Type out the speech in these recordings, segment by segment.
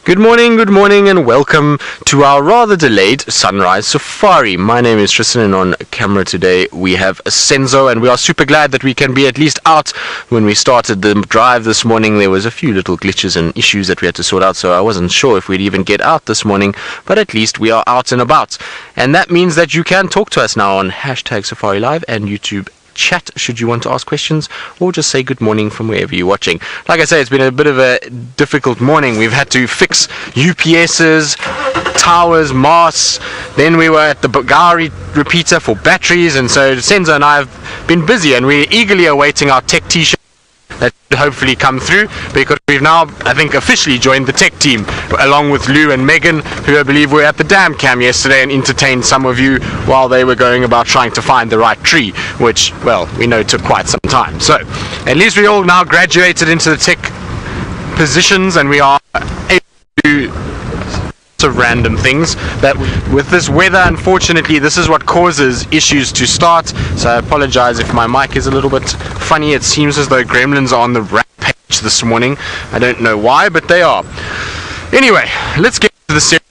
Good morning, and welcome to our rather delayed sunrise safari. My name is Tristan, and on camera today we have Senzo, and we are super glad that we can be at least out. When we started the drive this morning, there was a few little glitches and issues that we had to sort out, so I wasn't sure if we'd even get out this morning, but at least we are out and about. And that means that you can talk to us now on hashtag Safari Live and YouTube chat should you want to ask questions, or just say good morning from wherever you're watching. Like I say, it's been a bit of a difficult morning. We've had to fix UPSs, towers, masts. Then we were at the Bulgari repeater for batteries, and so Senzo and I have been busy, and we're eagerly awaiting our tech t-shirt that should hopefully come through, because we've now, I think, officially joined the tech team along with Lou and Megan, who I believe were at the dam cam yesterday and entertained some of you while they were going about trying to find the right tree, which, well, we know took quite some time. So at least we all now graduated into the tech positions, and we are able to do of random things that with this weather, unfortunately, this is what causes issues to start. So I apologize if my mic is a little bit funny. It seems as though gremlins are on the rampage this morning. I don't know why, but they are. Anyway, let's get to the series,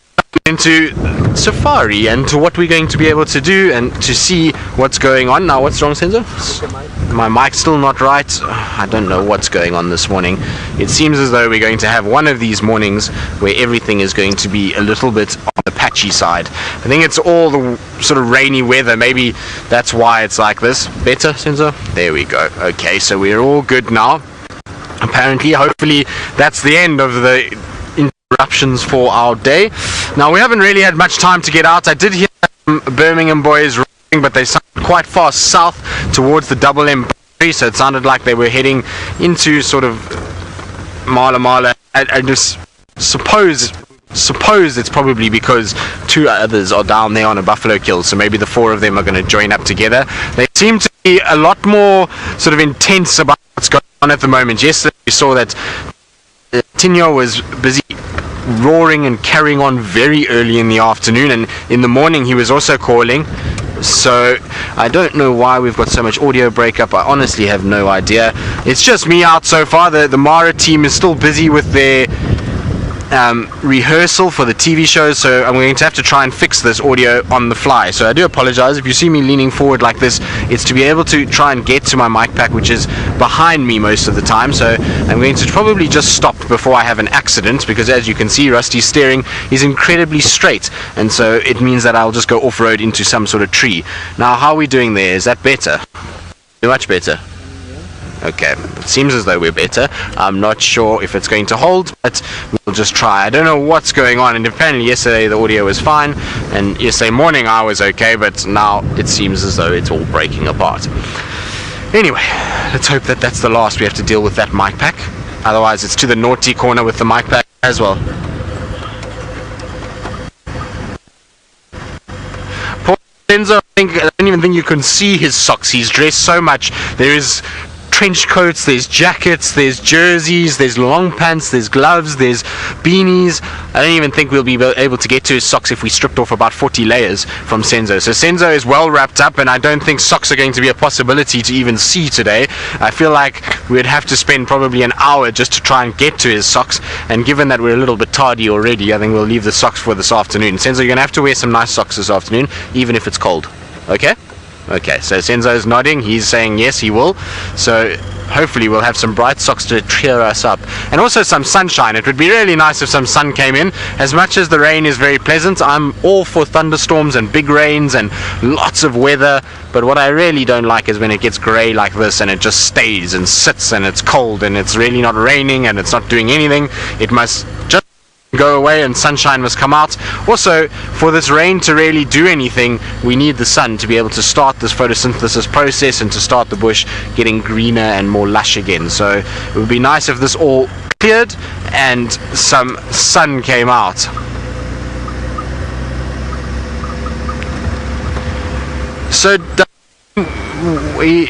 into safari and to what we're going to be able to do and to see what's going on. Now, what's wrong, Senzo? My mic's still not right. I don't know what's going on this morning. It seems as though we're going to have one of these mornings where everything is going to be a little bit on the patchy side. I think it's all the sort of rainy weather. Maybe that's why it's like this. Better, Senzo? There we go. Okay, so we're all good now. Apparently, hopefully, that's the end of the interruptions for our day. Now, we haven't really had much time to get out. I did hear some Birmingham boys running, but they sounded quite far south towards the Double M, so it sounded like they were heading into sort of Mala. I just suppose it's probably because two others are down there on a buffalo kill, so maybe the four of them are going to join up together. They seem to be a lot more sort of intense about what's going on at the moment. Yesterday we saw that Tinyo was busy roaring and carrying on very early in the afternoon, and in the morning he was also calling. So I don't know why we've got so much audio breakup. I honestly have no idea. It's just me out so far. The Mara team is still busy with their rehearsal for the TV shows, so I'm going to have to try and fix this audio on the fly. So I do apologize if you see me leaning forward like this. It's to be able to try and get to my mic pack, which is behind me most of the time. So I'm going to probably just stop before I have an accident, because as you can see, Rusty's steering is incredibly straight, and so it means that I'll just go off-road into some sort of tree. Now, how are we doing there? Is that better? Much better. Okay, it seems as though we're better. I'm not sure if it's going to hold, but we'll just try. I don't know what's going on, and apparently yesterday the audio was fine, and yesterday morning I was okay, but now it seems as though it's all breaking apart. Anyway, let's hope that that's the last we have to deal with that mic pack. Otherwise it's to the naughty corner with the mic pack as well. Poor Senzo, I don't even think you can see his socks. He's dressed so much. There is trench coats, there's jackets, there's jerseys, there's long pants, there's gloves, there's beanies. I don't even think we'll be able to get to his socks if we stripped off about 40 layers from Senzo. So Senzo is well wrapped up, and I don't think socks are going to be a possibility to even see today. I feel like we'd have to spend probably an hour just to try and get to his socks, and given that we're a little bit tardy already, I think we'll leave the socks for this afternoon. Senzo, you're going to have to wear some nice socks this afternoon, even if it's cold. Okay? Okay, so Senzo's nodding. He's saying yes, he will. So hopefully we'll have some bright socks to cheer us up, and also some sunshine. It would be really nice if some sun came in. As much as the rain is very pleasant, I'm all for thunderstorms and big rains and lots of weather, but what I really don't like is when it gets grey like this and it just stays and sits and it's cold and it's really not raining and it's not doing anything. It must just go away and sunshine must come out. Also, for this rain to really do anything, we need the sun to be able to start this photosynthesis process and to start the bush getting greener and more lush again. So it would be nice if this all cleared and some sun came out. So we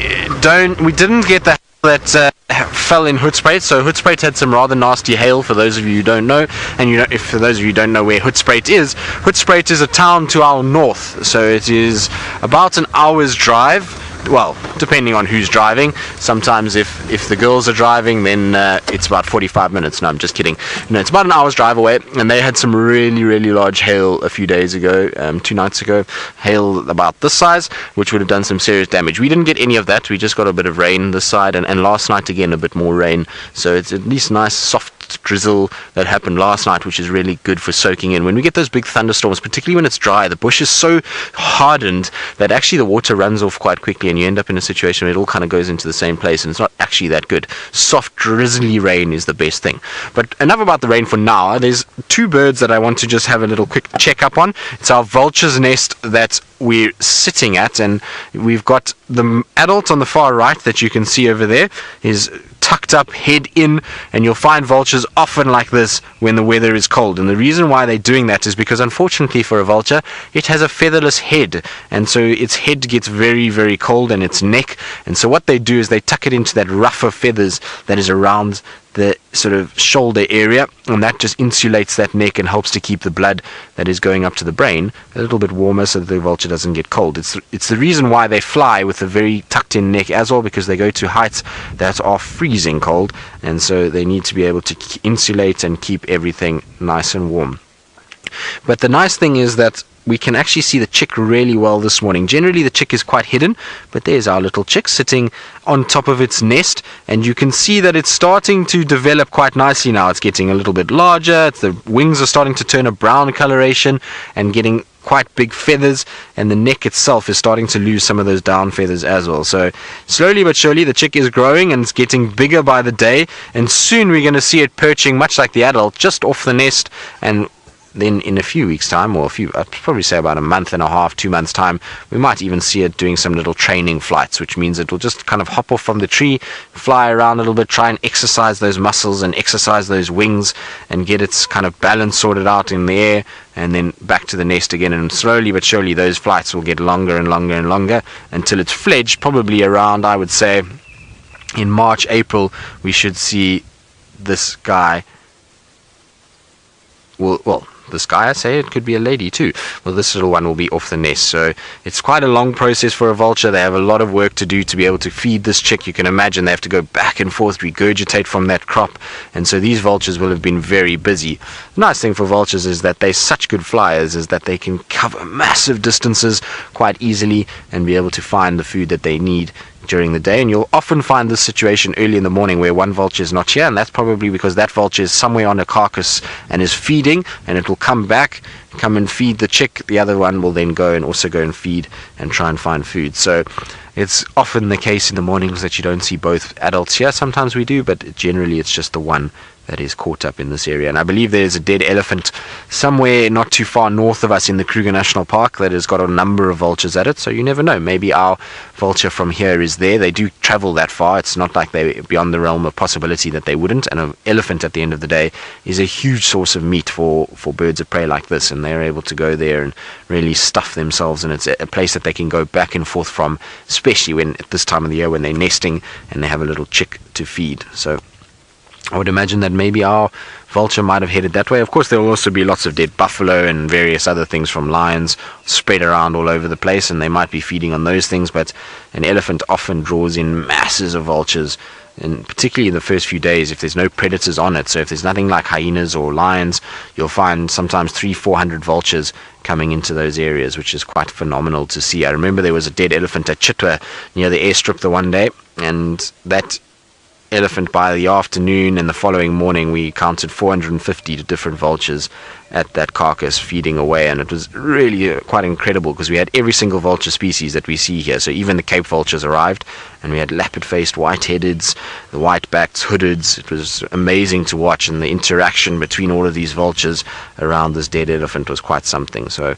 didn't get the that fell in Hoedspruit. So Hoedspruit had some rather nasty hail, for those of you who don't know, and if for those of you who don't know where Hoedspruit is a town to our north, so it is about an hour's drive well, depending on who's driving. Sometimes if the girls are driving, then it's about 45 minutes. No, I'm just kidding. No, it's about an hour's drive away, and they had some really large hail a few days ago, 2 nights ago. Hail about this size, which would have done some serious damage. We didn't get any of that. We just got a bit of rain this side, and last night again a bit more rain. So it's at least nice soft drizzle that happened last night, which is really good for soaking in. When we get those big thunderstorms, particularly when it's dry, the bush is so hardened that actually the water runs off quite quickly, and you end up in a situation where it all kind of goes into the same place, and it's not actually that good. Soft drizzly rain is the best thing. But enough about the rain for now. There's 2 birds that I want to just have a little quick check up on. It's our vulture's nest that we're sitting at, and we've got the adult on the far right that you can see over there is tucked up, head in, and you'll find vultures often like this when the weather is cold. And the reason why they're doing that is because, unfortunately for a vulture, it has a featherless head, and so its head gets very cold, and its neck. And so what they do is they tuck it into that ruff of feathers that is around the sort of shoulder area, and that just insulates that neck and helps to keep the blood that is going up to the brain a little bit warmer so that the vulture doesn't get cold. It's the reason why they fly with a very tucked in neck as well, because they go to heights that are freezing cold, and so they need to be able to insulate and keep everything nice and warm. But the nice thing is that we can actually see the chick really well this morning. Generally the chick is quite hidden, but there's our little chick sitting on top of its nest, and you can see that it's starting to develop quite nicely now. It's getting a little bit larger, the wings are starting to turn a brown coloration and getting quite big feathers, and the neck itself is starting to lose some of those down feathers as well. So slowly but surely the chick is growing, and it's getting bigger by the day, and soon we're going to see it perching much like the adult just off the nest. And then in a few weeks' time, or I'd probably say about a month and a half, 2 months' time, we might even see it doing some little training flights, which means it will just kind of hop off from the tree, fly around a little bit, try and exercise those muscles and exercise those wings and get its kind of balance sorted out in the air, and then back to the nest again. And slowly but surely those flights will get longer and longer until it's fledged. Probably around, I would say, in March, April, we should see this guy. Well, this guy, I say, it could be a lady too. Well, this little one will be off the nest. So it's quite a long process for a vulture. They have a lot of work to do to be able to feed this chick. You can imagine they have to go back and forth, regurgitate from that crop, and so these vultures will have been very busy. The nice thing for vultures is that they're such good flyers, is that they can cover massive distances quite easily and be able to find the food that they need during the day. And you'll often find this situation early in the morning where one vulture is not here, and that's probably because that vulture is somewhere on a carcass and is feeding, and it will come back, come and feed the chick. The other one will then go and feed and try and find food. So it's often the case in the mornings that you don't see both adults here. Sometimes we do, but generally it's just the one that is caught up in this area. And I believe there's a dead elephant somewhere not too far north of us in the Kruger National Park that has got a number of vultures at it. So you never know, maybe our vulture from here is there. They do travel that far. It's not like they're beyond the realm of possibility that they wouldn't. And an elephant, at the end of the day, is a huge source of meat for birds of prey like this, and they're able to go there and really stuff themselves, and it's a place that they can go back and forth from, especially when at this time of the year when they're nesting and they have a little chick to feed. So I would imagine that maybe our vulture might have headed that way. Of course, there will also be lots of dead buffalo and various other things from lions spread around all over the place, and they might be feeding on those things. But an elephant often draws in masses of vultures, and particularly in the first few days, if there's no predators on it. So if there's nothing like hyenas or lions, you'll find sometimes 300-400 vultures coming into those areas, which is quite phenomenal to see. I remember there was a dead elephant at Chitwa near the airstrip the one day, and that elephant, by the afternoon and the following morning, we counted 450 different vultures at that carcass feeding away, and it was really quite incredible because we had every single vulture species that we see here. So even the Cape vultures arrived, and we had leopard-faced white-headeds, the white-backed hoodeds. It was amazing to watch, and the interaction between all of these vultures around this dead elephant was quite something. So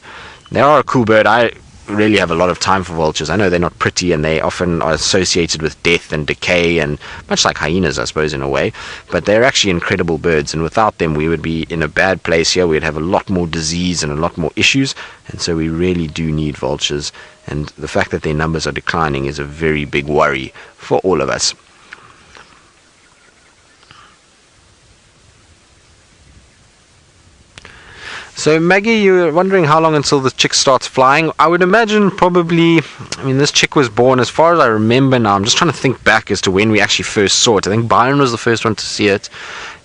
they are a cool bird. I really have a lot of time for vultures. I know they're not pretty, and they often are associated with death and decay, and much like hyenas, I suppose, in a way, but they're actually incredible birds, and without them we would be in a bad place here. We'd have a lot more disease and a lot more issues, and so we really do need vultures, and the fact that their numbers are declining is a very big worry for all of us. So Maggie, you're wondering how long until the chick starts flying. I would imagine probably, this chick was born, as far as I remember now, I'm just trying to think back as to when we actually first saw it. I think Byron was the first one to see it,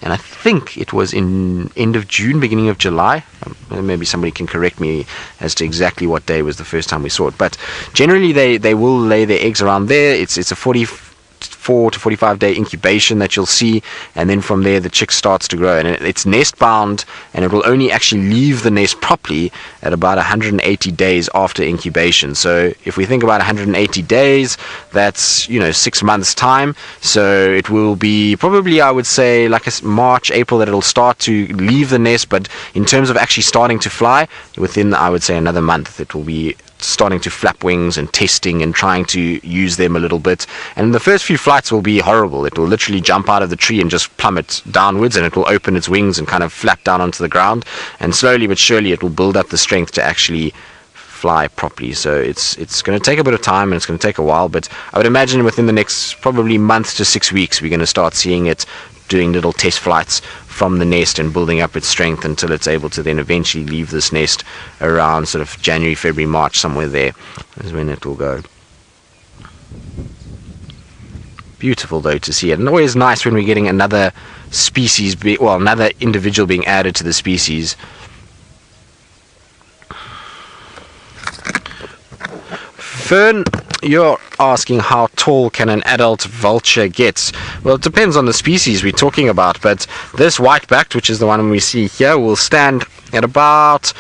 and I think it was in end of June, beginning of July. Maybe somebody can correct me as to exactly what day was the first time we saw it. But generally they will lay their eggs around there. It's a 44 to 45 day incubation that you'll see, and then from there the chick starts to grow, and it's nest bound, and it will only actually leave the nest properly at about 180 days after incubation. So if we think about 180 days, that's 6 months time. So it will be probably, I would say, like a March, April that it'll start to leave the nest, but in terms of actually starting to fly, within, I would say, another month it will be starting to flap wings and testing and trying to use them a little bit. And the first few flights will be horrible. It will literally jump out of the tree and just plummet downwards, and it will open its wings and kind of flap down onto the ground, and slowly but surely it will build up the strength to actually fly properly. So it's going to take a bit of time, and it's going to take a while, but I would imagine within the next probably month to 6 weeks we're going to start seeing it doing little test flights from the nest and building up its strength until it's able to then eventually leave this nest around sort of January, February, March, somewhere there is when it will go. Beautiful though to see it, and always nice when we're getting another species, another individual being added to the species. Fern, you're asking how tall can an adult vulture get? Well, it depends on the species we're talking about, but this white-backed, which is the one we see here, will stand at about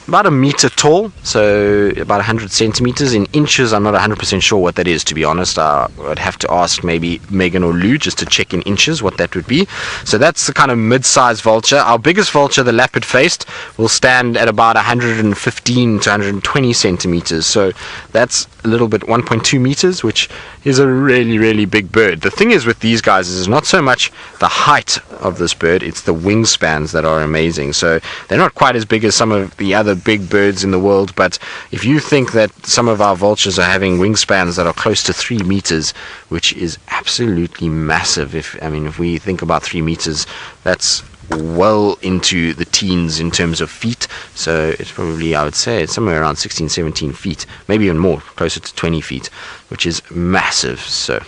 a meter tall, so about 100 centimeters. In inches, I'm not 100% sure what that is, to be honest. I'd have to ask maybe Megan or Lou just to check in inches what that would be. So that's the kind of mid-sized vulture. Our biggest vulture, the lapid-faced, will stand at about 115 to 120 centimeters. So that's a little bit, 1.2 meters, which is a really, really big bird. The thing is with these guys is not so much the height of this bird, it's the wingspans that are amazing. So they're not quite as big as some of the other big birds in the world, but if you think that some of our vultures are having wingspans that are close to 3 meters, which is absolutely massive. If we think about 3 meters, that's well into the teens in terms of feet. So it's probably, I would say, it's somewhere around 16, 17 feet, maybe even more, closer to 20 feet, which is massive. So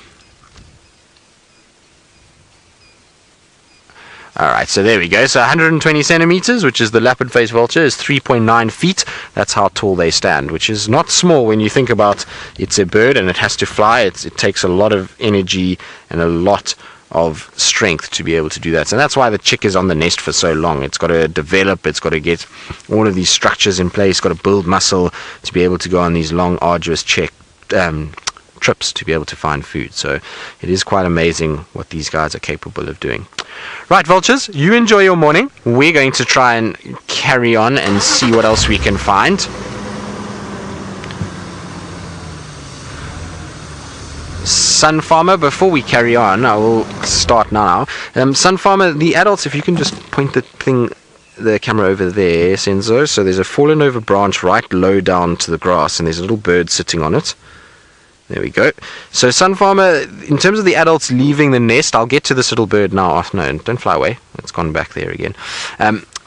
alright, so there we go. So 120 centimeters, which is the lapid-faced vulture, is 3.9 feet. That's how tall they stand, which is not small when you think about it's a bird and it has to fly. It takes a lot of energy and a lot of strength to be able to do that. And that's why the chick is on the nest for so long. It's got to develop, it's got to get all of these structures in place, got to build muscle to be able to go on these long, arduous trips to be able to find food. So it is quite amazing what these guys are capable of doing. Right, vultures, you enjoy your morning. We're going to try and carry on and see what else we can find. Sun Farmer, before we carry on, I will start now. Sun Farmer, the adults, if you can just point the camera over there, Senzo. So there's a fallen over branch right low down to the grass, and there's a little bird sitting on it. There we go. So Sun Farmer, in terms of the adults leaving the nest, I'll get to this little bird now. Oh, no, don't fly away. It's gone back there again.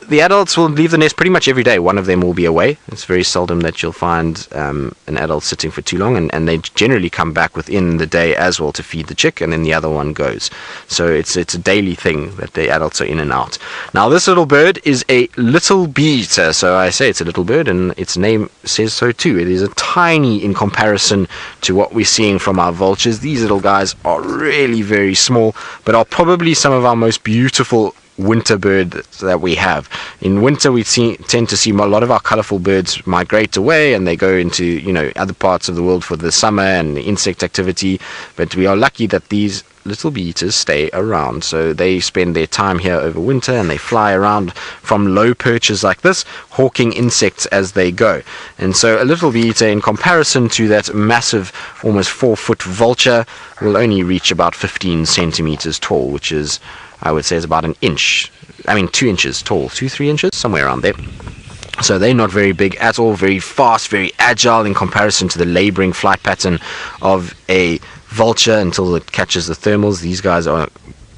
The adults will leave the nest pretty much every day. One of them will be away. It's very seldom that you'll find an adult sitting for too long, and they generally come back within the day as well to feed the chick, and then the other one goes. So it's a daily thing that the adults are in and out. Now this little bird is a little bee-eater, so I say it's a little bird, and its name says so too. It is a tiny in comparison to what we're seeing from our vultures. These little guys are really very small, but are probably some of our most beautiful winter bird that we have. In winter we tend to see a lot of our colorful birds migrate away, and they go into other parts of the world for the summer and the insect activity, but we are lucky that these little bee-eaters stay around. So they spend their time here over winter, and they fly around from low perches like this, hawking insects as they go. And so a little bee-eater, in comparison to that massive almost 4-foot vulture, will only reach about 15 centimeters tall, which is, I would say, is about 2 inches tall, 2-3 inches, somewhere around there. So they're not very big at all, very fast, very agile in comparison to the laboring flight pattern of a vulture until it catches the thermals. These guys are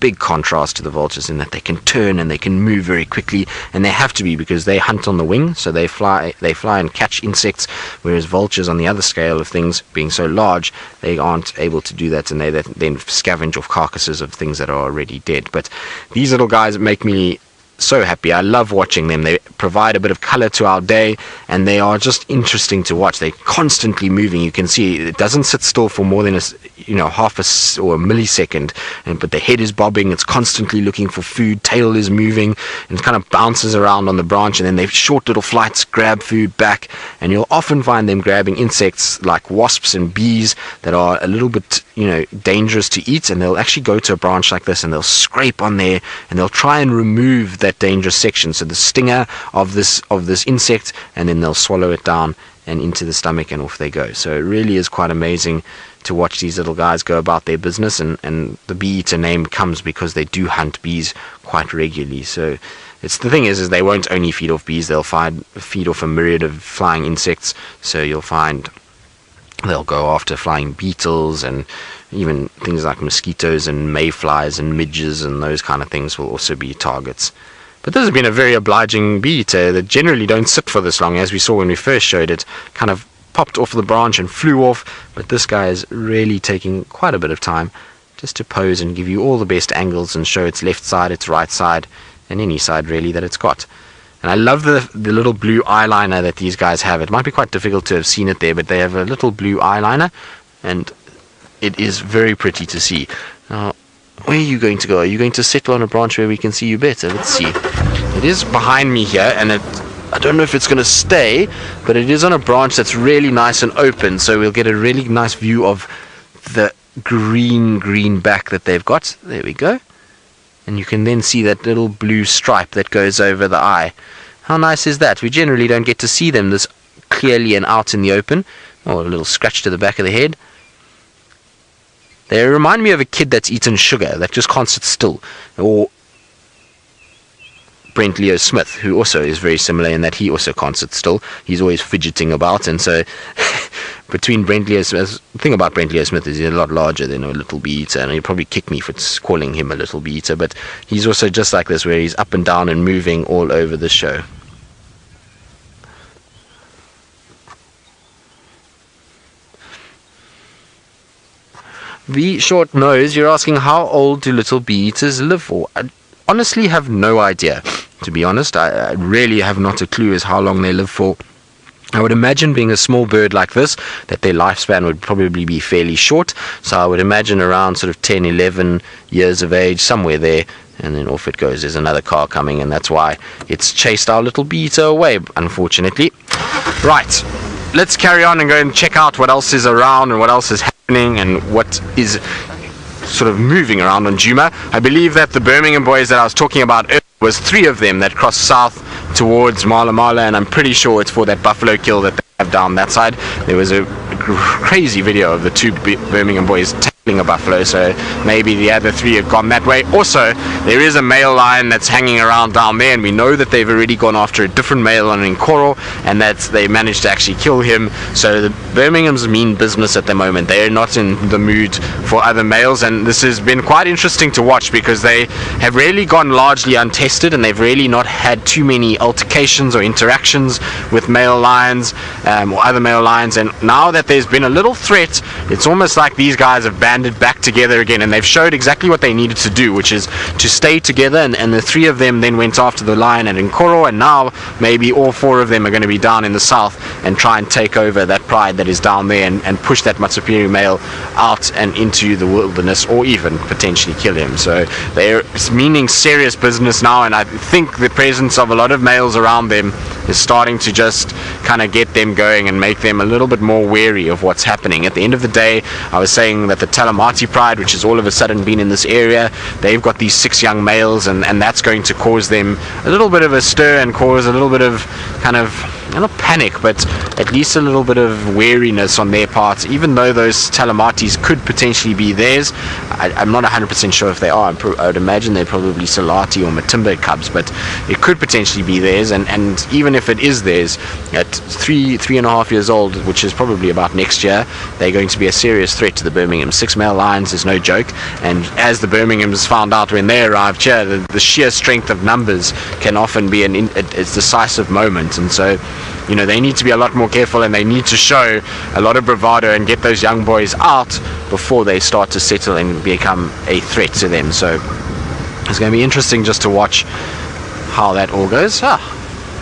big contrast to the vultures in that they can turn and they can move very quickly, and they have to be because they hunt on the wing, so they fly and catch insects, whereas vultures on the other scale of things, being so large, they aren't able to do that, and they then scavenge off carcasses of things that are already dead. But these little guys make me so happy. I love watching them. They provide a bit of color to our day, and they are just interesting to watch. They're constantly moving. You can see it doesn't sit still for more than half or a millisecond, but the head is bobbing. It's constantly looking for food. Tail is moving and it kind of bounces around on the branch, and then they have short little flights, grab food back, and you'll often find them grabbing insects like wasps and bees that are a little bit dangerous to eat, and they'll actually go to a branch like this and they'll scrape on there and they'll try and remove that dangerous section, so the stinger of this insect, and then they'll swallow it down and into the stomach, and off they go. So it really is quite amazing to watch these little guys go about their business, and the bee eater name comes because they do hunt bees quite regularly. So the thing is they won't only feed off bees, they'll feed off a myriad of flying insects. So you'll find they'll go after flying beetles, and even things like mosquitoes and mayflies and midges and those kind of things will also be targets. But this has been a very obliging bee eater that generally don't sit for this long. As we saw when we first showed it, kind of popped off the branch and flew off, but this guy is really taking quite a bit of time just to pose and give you all the best angles and show its left side, its right side, and any side really that it's got. And I love the little blue eyeliner that these guys have. It might be quite difficult to have seen it there, but they have a little blue eyeliner, and it is very pretty to see. Now, where are you going to go? Are you going to settle on a branch where we can see you better? Let's see. It is behind me here, and I don't know if it's going to stay, but it is on a branch that's really nice and open, so we'll get a really nice view of the green back that they've got. There we go. And you can then see that little blue stripe that goes over the eye. How nice is that? We generally don't get to see them this clearly and out in the open. Oh, a little scratch to the back of the head. They remind me of a kid that's eaten sugar, that just can't sit still. Or Brent Leo Smith, who also is very similar in that he also can't sit still. He's always fidgeting about, and so between Brent Leo Smith, the thing about Brent Leo Smith is he's a lot larger than a little bee eater, and he'll probably kick me for calling him a little bee eater, but he's also just like this, where he's up and down and moving all over the show. The short nose, you're asking how old do little bee eaters live for? I honestly have no idea, to be honest. I really have not a clue as how long they live for. I would imagine, being a small bird like this, that their lifespan would probably be fairly short. So I would imagine around sort of 10, 11 years of age, somewhere there. And then off it goes. There's another car coming, and that's why it's chased our little bee eater away, unfortunately. Right, let's carry on and go and check out what else is around and what else is happening and what is sort of moving around on Djuma. I believe that the Birmingham boys that I was talking about earlier was 3 of them that crossed south towards Mala, and I'm pretty sure it's for that buffalo kill that they have down that side. There was a crazy video of the 2 Birmingham boys tackling a buffalo, so maybe the other 3 have gone that way. Also, there is a male lion that's hanging around down there, and we know that they've already gone after a different male on Nkoro, and that they managed to actually kill him. So the Birmingham's mean business at the moment. They're not in the mood for other males, and this has been quite interesting to watch because they have really gone largely untested, and they've really not had too many altercations or interactions with male lions or other male lions. And now that there's been a little threat, it's almost like these guys have banded back together again, and they've showed exactly what they needed to do, which is to stay together. And the 3 of them then went after the lion at Nkoro, and now maybe all 4 of them are going to be down in the south and try and take over that pride that is down there, and push that Matsupiri male out and into the wilderness, or even potentially kill him. So they're meaning serious business now, and I think the presence of a lot of males around them is starting to just kind of get them going and make them a little bit more wary of what's happening. At the end of the day, I was saying that the Talamati pride, which has all of a sudden been in this area, they've got these 6 young males, and that's going to cause them a little bit of a stir and cause a little bit of kind of not panic, but at least a little bit of wariness on their part, even though those Talamatis could potentially be theirs. I'm not 100% sure if they are. I would imagine they're probably Salati or Matimba cubs, but it could potentially be theirs, and even if it is theirs, at 3.5 years old, which is probably about next year, they're going to be a serious threat to the Birmingham. 6 male lions is no joke, and as the Birminghams found out when they arrived here, the sheer strength of numbers can often be a decisive moment, and so they need to be a lot more careful, and they need to show a lot of bravado and get those young boys out before they start to settle and become a threat to them. So it's going to be interesting just to watch how that all goes.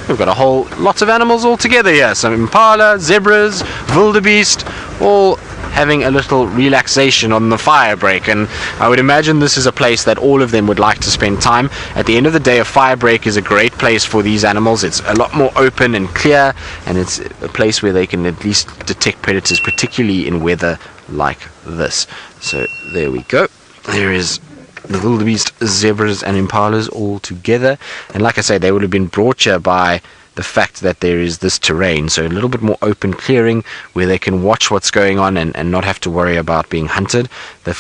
We've got a whole lot of animals all together here. Some impala, zebras, wildebeest, all having a little relaxation on the firebreak, and I would imagine this is a place that all of them would like to spend time. At the end of the day, a firebreak is a great place for these animals. It's a lot more open and clear, and it's a place where they can at least detect predators, particularly in weather like this. So there we go. There is the wildebeest, zebras and impalas all together, and like I say, they would have been brought here by the fact that there is this terrain, so a little bit more open clearing where they can watch what's going on and not have to worry about being hunted. The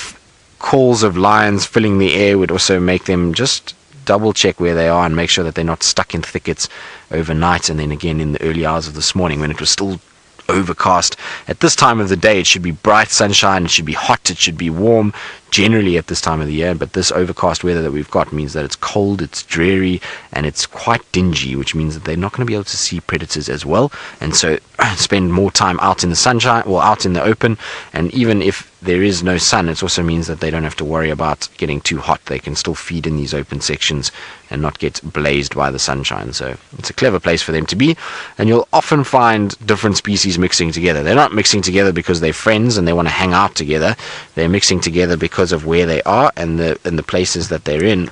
calls of lions filling the air would also make them just double check where they are and make sure that they're not stuck in thickets overnight, and then again in the early hours of this morning when it was still overcast. At this time of the day, it should be bright sunshine, it should be hot, it should be warm generally at this time of the year, but this overcast weather that we've got means that it's cold, it's dreary, and it's quite dingy, which means that they're not going to be able to see predators as well, and so spend more time out in the sunshine or out in the open. And even if there is no sun, it also means that they don't have to worry about getting too hot. They can still feed in these open sections and not get blazed by the sunshine. So it's a clever place for them to be, and you'll often find different species mixing together. They're not mixing together because they're friends and they want to hang out together. They're mixing together because of where they are and the places that they're in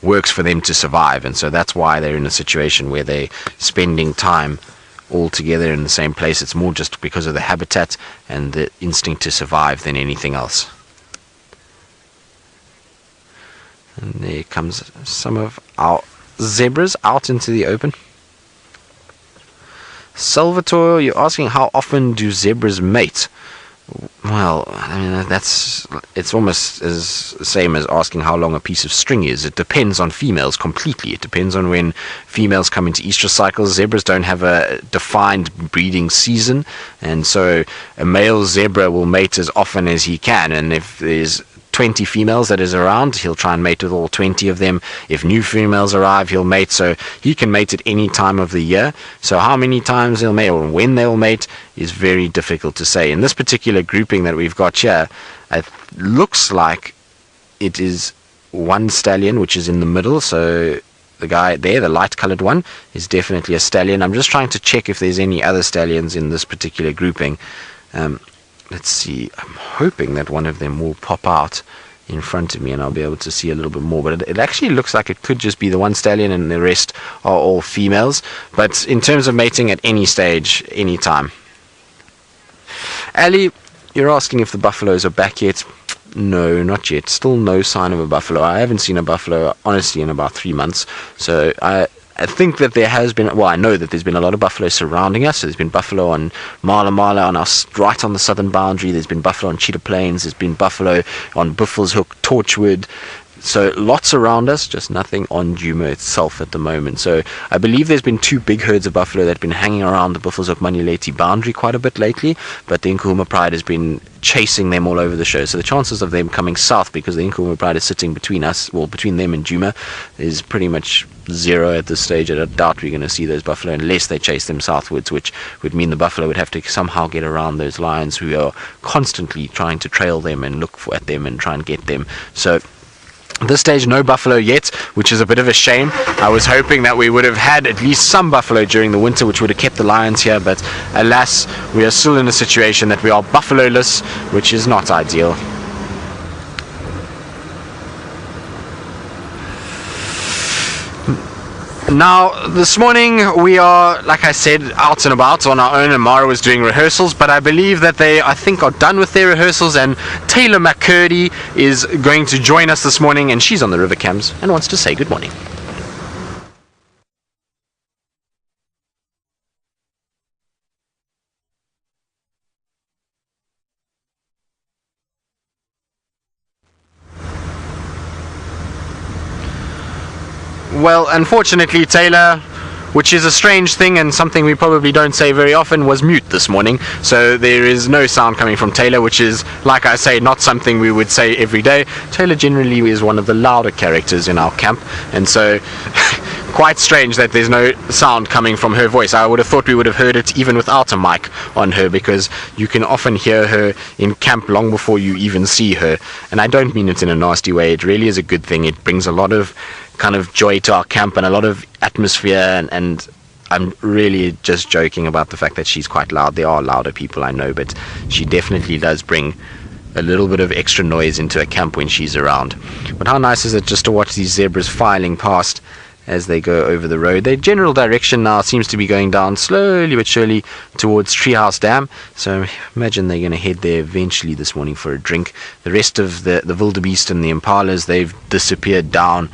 works for them to survive, and so that's why they're in a situation where they're spending time all together in the same place. It's more just because of the habitat and the instinct to survive than anything else. And there comes some of our zebras out into the open. Salvatore, you're asking how often do zebras mate? Well, I mean, it's almost as same as asking how long a piece of string is. It depends on females completely. It depends on when females come into estrus cycles. Zebras don't have a defined breeding season, and so a male zebra will mate as often as he can, and if there's 20 females that is around, he'll try and mate with all 20 of them. If new females arrive, he'll mate, so he can mate at any time of the year. So how many times he'll mate or when they'll mate is very difficult to say. In this particular grouping that we've got here, it looks like it is one stallion which is in the middle, so the guy there, the light colored one, is definitely a stallion. I'm just trying to check if there's any other stallions in this particular grouping. Let's see, I'm hoping that one of them will pop out in front of me and I'll be able to see a little bit more, but it actually looks like it could just be the one stallion and the rest are all females. But in terms of mating, at any stage, any time. Ali, you're asking if the buffaloes are back yet. No, not yet. Still no sign of a buffalo. I haven't seen a buffalo, honestly, in about 3 months. So I think that there has been, well, I know that there's been a lot of buffalo surrounding us. So there's been buffalo on Mala on us, right on the southern boundary. There's been buffalo on Cheetah Plains. There's been buffalo on Buffalo's Hook, Torchwood. So lots around us, just nothing on Djuma itself at the moment. So I believe there's been 2 big herds of buffalo that have been hanging around the Buffalo's Hook Manuleti boundary quite a bit lately, but the Nkuhuma Pride has been chasing them all over the show. So the chances of them coming south, because the Nkuhuma Pride is sitting between us, well, between them and Djuma, is pretty much zero at this stage. I doubt we're going to see those buffalo unless they chase them southwards, which would mean the buffalo would have to somehow get around those lions who are constantly trying to trail them and look at them and try and get them. So at this stage, no buffalo yet, which is a bit of a shame. I was hoping that we would have had at least some buffalo during the winter, which would have kept the lions here, but alas, we are still in a situation that we are buffalo-less, which is not ideal. Now, this morning we are, like I said, out and about on our own, and Mara was doing rehearsals, but I believe that they, I think, are done with their rehearsals, and Taylor McCurdy is going to join us this morning, and she's on the river cams and wants to say good morning. Well, unfortunately, Taylor, which is a strange thing and something we probably don't say very often, was mute this morning. So there is no sound coming from Taylor, which is, like I say, not something we would say every day. Taylor generally is one of the louder characters in our camp, and so quite strange that there's no sound coming from her voice. I would have thought we would have heard it even without a mic on her, because you can often hear her in camp long before you even see her. And I don't mean it in a nasty way. It really is a good thing. It brings a lot of kind of joy to our camp and a lot of atmosphere, and I'm really just joking about the fact that she's quite loud. There are louder people, I know, but she definitely does bring a little bit of extra noise into a camp when she's around. But how nice is it just to watch these zebras filing past as they go over the road. Their general direction now seems to be going down slowly but surely towards Treehouse Dam, so imagine they're going to head there eventually this morning for a drink. The rest of the wildebeest and the impalas, they've disappeared down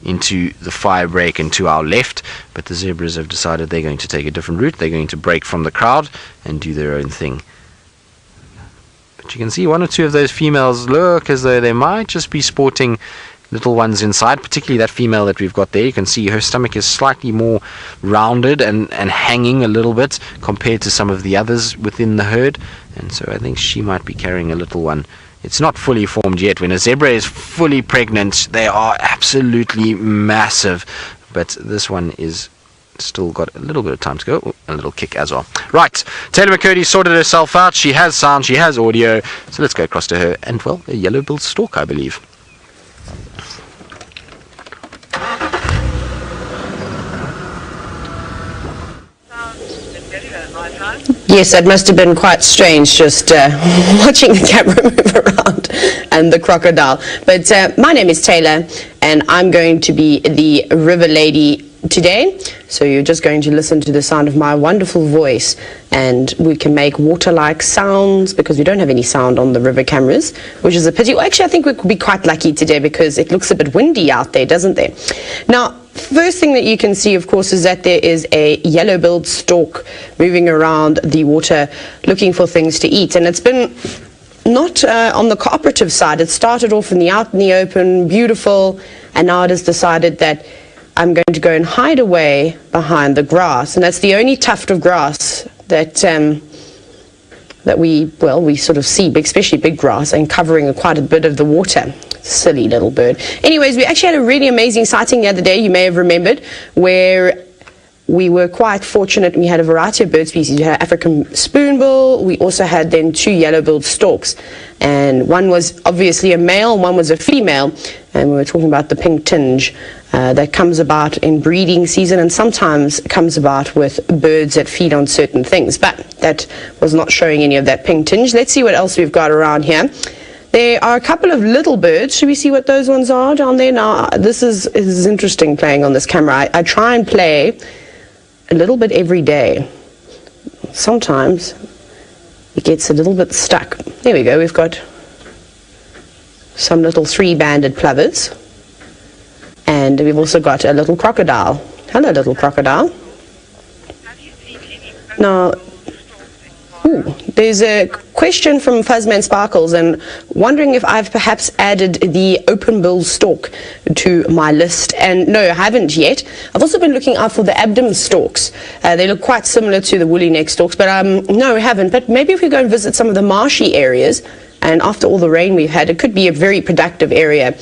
into the firebreak and to our left, but the zebras have decided they're going to take a different route. They're going to break from the crowd and do their own thing. But you can see one or two of those females look as though they might just be sporting little ones inside, particularly that female that we've got there. You can see her stomach is slightly more rounded and hanging a little bit compared to some of the others within the herd, and so I think she might be carrying a little one. It's not fully formed yet. When a zebra is fully pregnant, they are absolutely massive. But this one is still got a little bit of time to go. Ooh, a little kick as well. Right, Taylor McCurdy sorted herself out. She has sound, she has audio. So let's go across to her. And, well, a yellow-billed stork, I believe. Yes, it must have been quite strange just watching the camera move around and the crocodile. But my name is Taylor, and I'm going to be the river lady today. So you're just going to listen to the sound of my wonderful voice, and we can make water-like sounds because we don't have any sound on the river cameras, which is a pity. Well, actually, I think we could be quite lucky today because it looks a bit windy out there, doesn't there? Now, first thing that you can see, of course, is that there is a yellow-billed stork moving around the water looking for things to eat. And it's been not on the cooperative side. It started off out in the open, beautiful, and now it has decided that I'm going to go and hide away behind the grass. And that's the only tuft of grass that we sort of see, especially big grass, and covering quite a bit of the water. Silly little bird. Anyways, we actually had a really amazing sighting the other day, you may have remembered, where we were quite fortunate. We had a variety of bird species. We had African spoonbill. We also had then 2 yellow-billed storks. And one was obviously a male, and one was a female. And we were talking about the pink tinge that comes about in breeding season and sometimes comes about with birds that feed on certain things. But that was not showing any of that pink tinge. Let's see what else we've got around here. There are a couple of little birds. Should we see what those ones are down there? Now, this is interesting playing on this camera. I try and play a little bit every day. Sometimes it gets a little bit stuck. There we go. We've got some little 3-banded plovers. And we've also got a little crocodile. Hello, little crocodile. Now, there's a question from Fuzzman Sparkles, and wondering if I've perhaps added the open-billed stork to my list. And no, I haven't yet. I've also been looking out for the abdomen storks. They look quite similar to the woolly neck storks, but no, we haven't. But maybe if we go and visit some of the marshy areas, and after all the rain we've had, it could be a very productive area.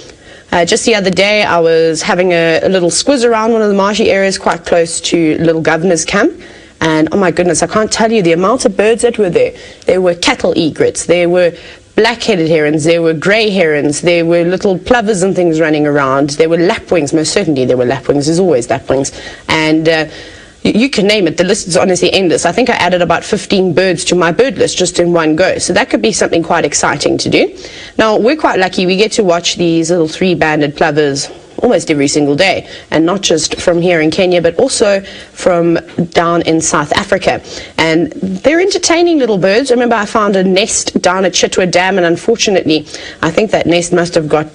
Just the other day, I was having a little squiz around one of the marshy areas quite close to Little Governor's Camp. And oh my goodness, I can't tell you the amount of birds that were there. There were cattle egrets, there were black-headed herons, there were grey herons, there were little plovers and things running around, there were lapwings, most certainly there were lapwings, there's always lapwings. And you can name it, the list is honestly endless. I think I added about 15 birds to my bird list just in one go. So that could be something quite exciting to do. Now, we're quite lucky. We get to watch these little 3-banded plovers almost every single day, and not just from here in Kenya, but also from down in South Africa. And they're entertaining little birds. I remember I found a nest down at Chitwa Dam, and unfortunately, I think that nest must have got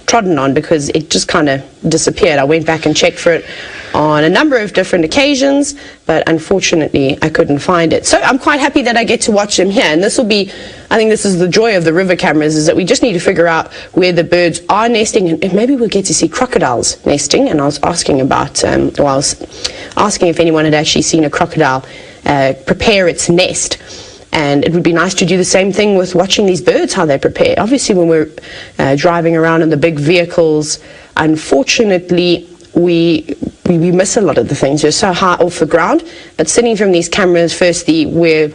trodden on, because it just kind of disappeared. I went back and checked for it on a number of different occasions, but unfortunately I couldn't find it. So I'm quite happy that I get to watch them here, and this will be, I think this is the joy of the river cameras, is that we just need to figure out where the birds are nesting, and maybe we'll get to see crocodiles nesting. And I was asking about, I was asking if anyone had actually seen a crocodile prepare its nest. And it would be nice to do the same thing with watching these birds, how they prepare. Obviously, when we're driving around in the big vehicles, unfortunately, we miss a lot of the things. We're so high off the ground. But sitting from these cameras, firstly, we're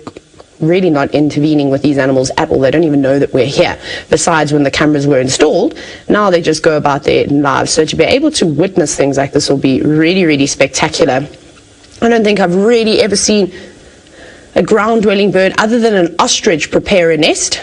really not intervening with these animals at all. They don't even know that we're here. Besides, when the cameras were installed, now they just go about their lives. So to be able to witness things like this will be really, really spectacular. I don't think I've really ever seen a ground-dwelling bird other than an ostrich prepare a nest.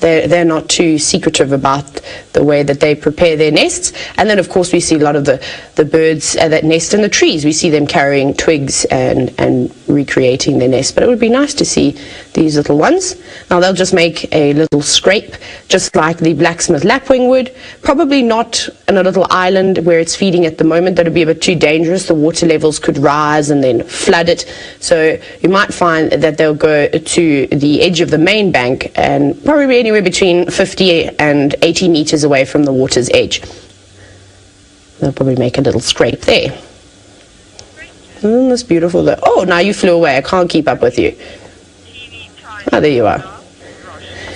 They're not too secretive about the way that they prepare their nests. And then, of course, we see a lot of the birds that nest in the trees. We see them carrying twigs and recreating their nest. But it would be nice to see these little ones. Now, they'll just make a little scrape, just like the blacksmith lapwing would. Probably not on a little island where it's feeding at the moment. That would be a bit too dangerous. The water levels could rise and then flood it. So you might find that they'll go to the edge of the main bank, and probably anywhere between 50 and 80 meters away from the water's edge. They'll probably make a little scrape there. Isn't this beautiful though? Oh, now you flew away. I can't keep up with you. Oh, there you are.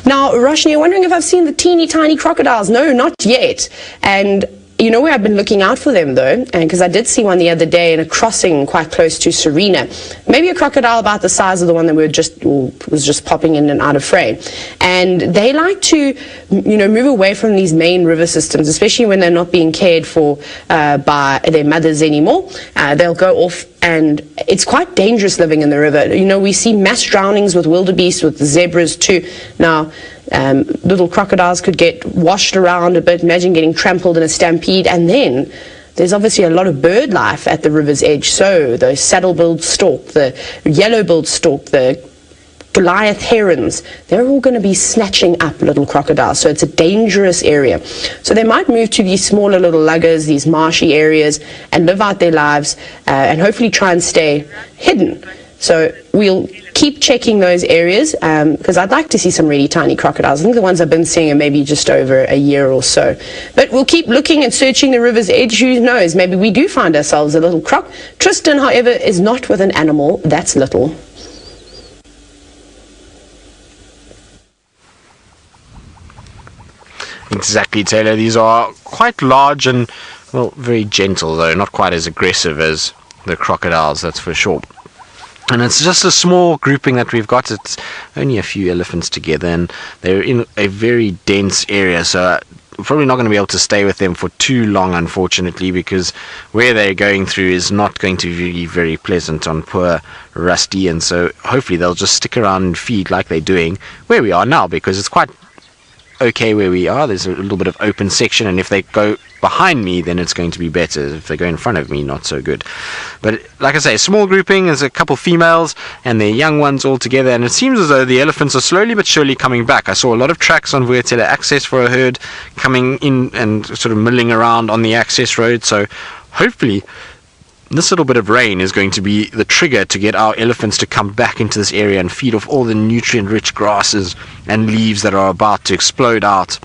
Now, Roshni, you're wondering if I've seen the teeny tiny crocodiles. No, not yet. And you know where I've been looking out for them, though? And because I did see one the other day in a crossing quite close to Serena. Maybe a crocodile about the size of the one that was just popping in and out of frame. And they like to, move away from these main river systems, especially when they're not being cared for by their mothers anymore. They'll go off, and it's quite dangerous living in the river. We see mass drownings with wildebeest, with zebras too. Now, little crocodiles could get washed around a bit. Imagine getting trampled in a stampede. And then there's obviously a lot of bird life at the river's edge. So the saddle-billed stork, the yellow-billed stork, the Goliath herons, they're all going to be snatching up little crocodiles. So it's a dangerous area. So they might move to these smaller little luggers, these marshy areas, and live out their lives, and hopefully try and stay hidden. So we'll keep checking those areas, because I'd like to see some really tiny crocodiles. I think the ones I've been seeing are maybe just over a year or so. But we'll keep looking and searching the river's edge. Who knows? Maybe we do find ourselves a little croc. Tristan, however, is not with an animal that's little. Exactly, Taylor. These are quite large and, well, very gentle, though. Not quite as aggressive as the crocodiles, that's for sure. And it's just a small grouping that we've got. It's only a few elephants together, and they're in a very dense area, so we're probably not going to be able to stay with them for too long, unfortunately, because where they're going through is not going to be very pleasant on poor Rusty, and so hopefully they'll just stick around and feed like they're doing where we are now, because it's quite okay where we are. There's a little bit of open section, and if they go behind me, then it's going to be better. If they go in front of me, not so good. But like I say, small grouping. There's a couple females and their young ones all together, and it seems as though the elephants are slowly but surely coming back. I saw a lot of tracks on Vulture access for a herd coming in and sort of milling around on the access road, so hopefully this little bit of rain is going to be the trigger to get our elephants to come back into this area and feed off all the nutrient-rich grasses and leaves that are about to explode out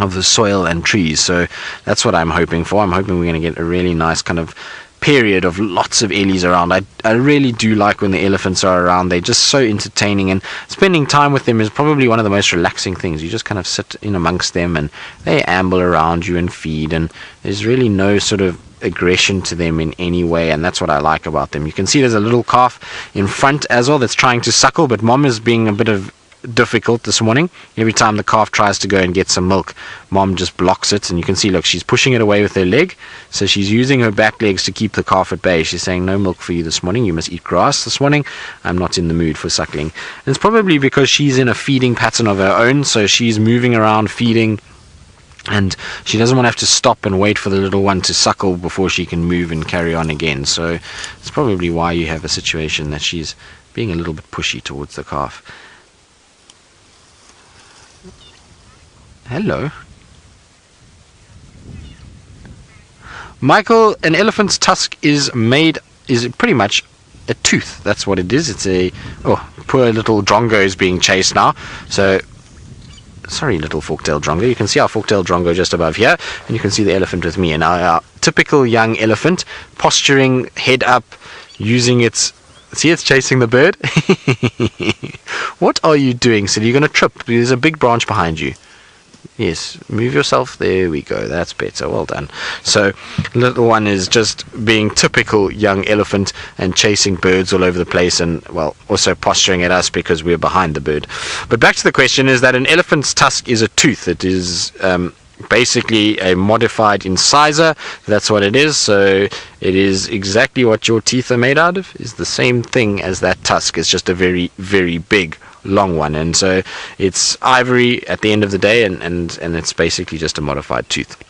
of the soil and trees. So that's what I'm hoping for. I'm hoping we're going to get a really nice kind of period of lots of ellies around. I really do like when the elephants are around. They're just so entertaining, and spending time with them is probably one of the most relaxing things. You just kind of sit in amongst them and they amble around you and feed, and there's really no sort of aggression to them in any way, and that's what I like about them. You can see there's a little calf in front as well that's trying to suckle, but mom is being a bit of difficult this morning. Every time the calf tries to go and get some milk, mom just blocks it, and you can see, look, she's pushing it away with her leg, so she's using her back legs to keep the calf at bay. She's saying, no milk for you this morning, you must eat grass this morning, I'm not in the mood for suckling. And it's probably because she's in a feeding pattern of her own, so she's moving around feeding, and she doesn't want to have to stop and wait for the little one to suckle before she can move and carry on again. So it's probably why you have a situation that she's being a little bit pushy towards the calf. Hello. Michael, an elephant's tusk is pretty much a tooth. That's what it is. It's poor little drongo is being chased now. So, sorry, little fork-tailed drongo. You can see our fork-tailed drongo just above here, and you can see the elephant with me. And our typical young elephant, posturing, head up, using its... See, it's chasing the bird. What are you doing, silly? You're going to trip. There's a big branch behind you. Yes, move yourself. There we go. That's better. Well done. So, little one is just being typical young elephant and chasing birds all over the place, and, well, also posturing at us because we're behind the bird. But back to the question, is that an elephant's tusk is a tooth. It is basically a modified incisor. That's what it is. So it is exactly what your teeth are made out of. Is the same thing as that tusk. It's just a very, very big, long one. And so it's ivory at the end of the day, and it's basically just a modified tooth.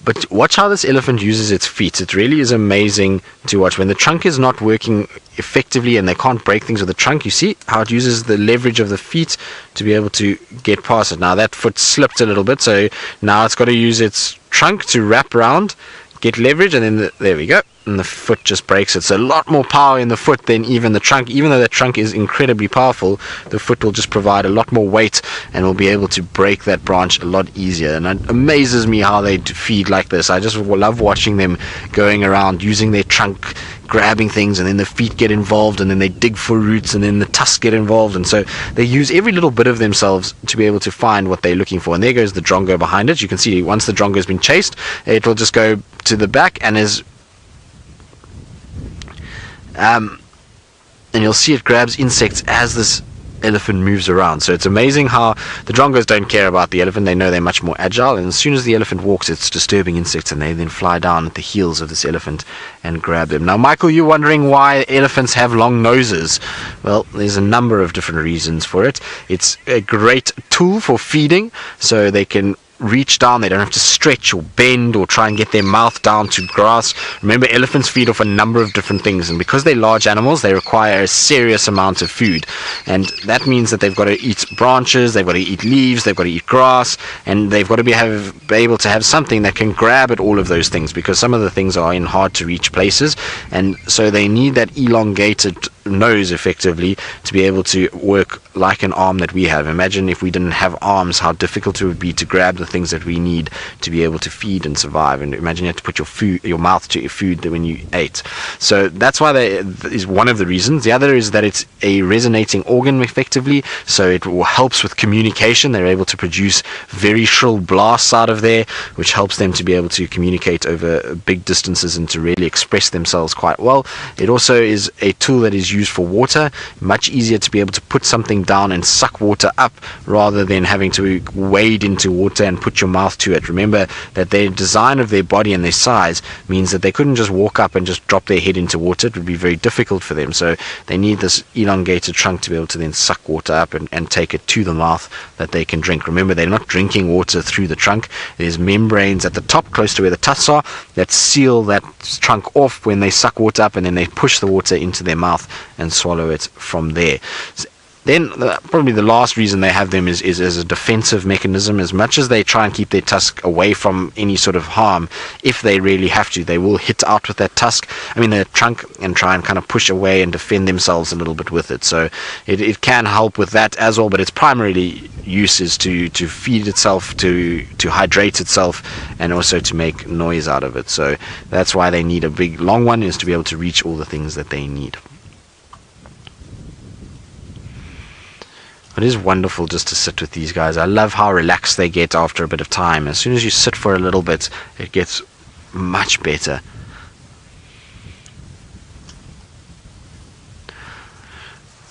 But watch how this elephant uses its feet. It really is amazing to watch. When the trunk is not working effectively and they can't break things with the trunk, you see how it uses the leverage of the feet to be able to get past it. Now that foot slipped a little bit, so now it's got to use its trunk to wrap around, get leverage, and then there we go. And the foot just breaks it. So a lot more power in the foot than even the trunk. Even though the trunk is incredibly powerful, the foot will just provide a lot more weight and will be able to break that branch a lot easier. And it amazes me how they feed like this. I just love watching them going around using their trunk, grabbing things, and then the feet get involved, and then they dig for roots, and then the tusks get involved, and so they use every little bit of themselves to be able to find what they're looking for. And there goes the drongo behind it. You can see once the drongo has been chased, it will just go to the back and is and you'll see it grabs insects as this elephant moves around. So it's amazing how the drongos don't care about the elephant. They know they're much more agile, and as soon as the elephant walks, it's disturbing insects, and they then fly down at the heels of this elephant and grab them. Now, Michael, you're wondering why elephants have long noses. Well, there's a number of different reasons for it. It's a great tool for feeding, so they can reach down. They don't have to stretch or bend or try and get their mouth down to grass. Remember, elephants feed off a number of different things, and because they're large animals, they require a serious amount of food, and that means that they've got to eat branches, they've got to eat leaves, they've got to eat grass, and they've got to be able to have something that can grab at all of those things, because some of the things are in hard to reach places, and so they need that elongated nose effectively to be able to work like an arm that we have. Imagine if we didn't have arms, how difficult it would be to grab the things that we need to be able to feed and survive. And imagine you have to put your mouth to your food when you ate. So that's why is one of the reasons. The other is that it's a resonating organ effectively, so it helps with communication. They're able to produce very shrill blasts out of there, which helps them to be able to communicate over big distances and to really express themselves quite well. It also is a tool that is used for water. Much easier to be able to put something down and suck water up rather than having to wade into water and put your mouth to it. Remember that their design of their body and their size means that they couldn't just walk up and just drop their head into water. It would be very difficult for them, so they need this elongated trunk to be able to then suck water up and take it to the mouth that they can drink. Remember, they're not drinking water through the trunk. There's membranes at the top close to where the tusks are that seal that trunk off when they suck water up, and then they push the water into their mouth and swallow it from there. Then probably the last reason they have them is as a defensive mechanism. As much as they try and keep their tusk away from any sort of harm, if they really have to, they will hit out with that their trunk, and try and kind of push away and defend themselves a little bit with it. So it can help with that as well, but its primarily use is to feed itself, to hydrate itself, and also to make noise out of it. So that's why they need a big long one, is to be able to reach all the things that they need. It is wonderful just to sit with these guys. I love how relaxed they get after a bit of time. As soon as you sit for a little bit, it gets much better.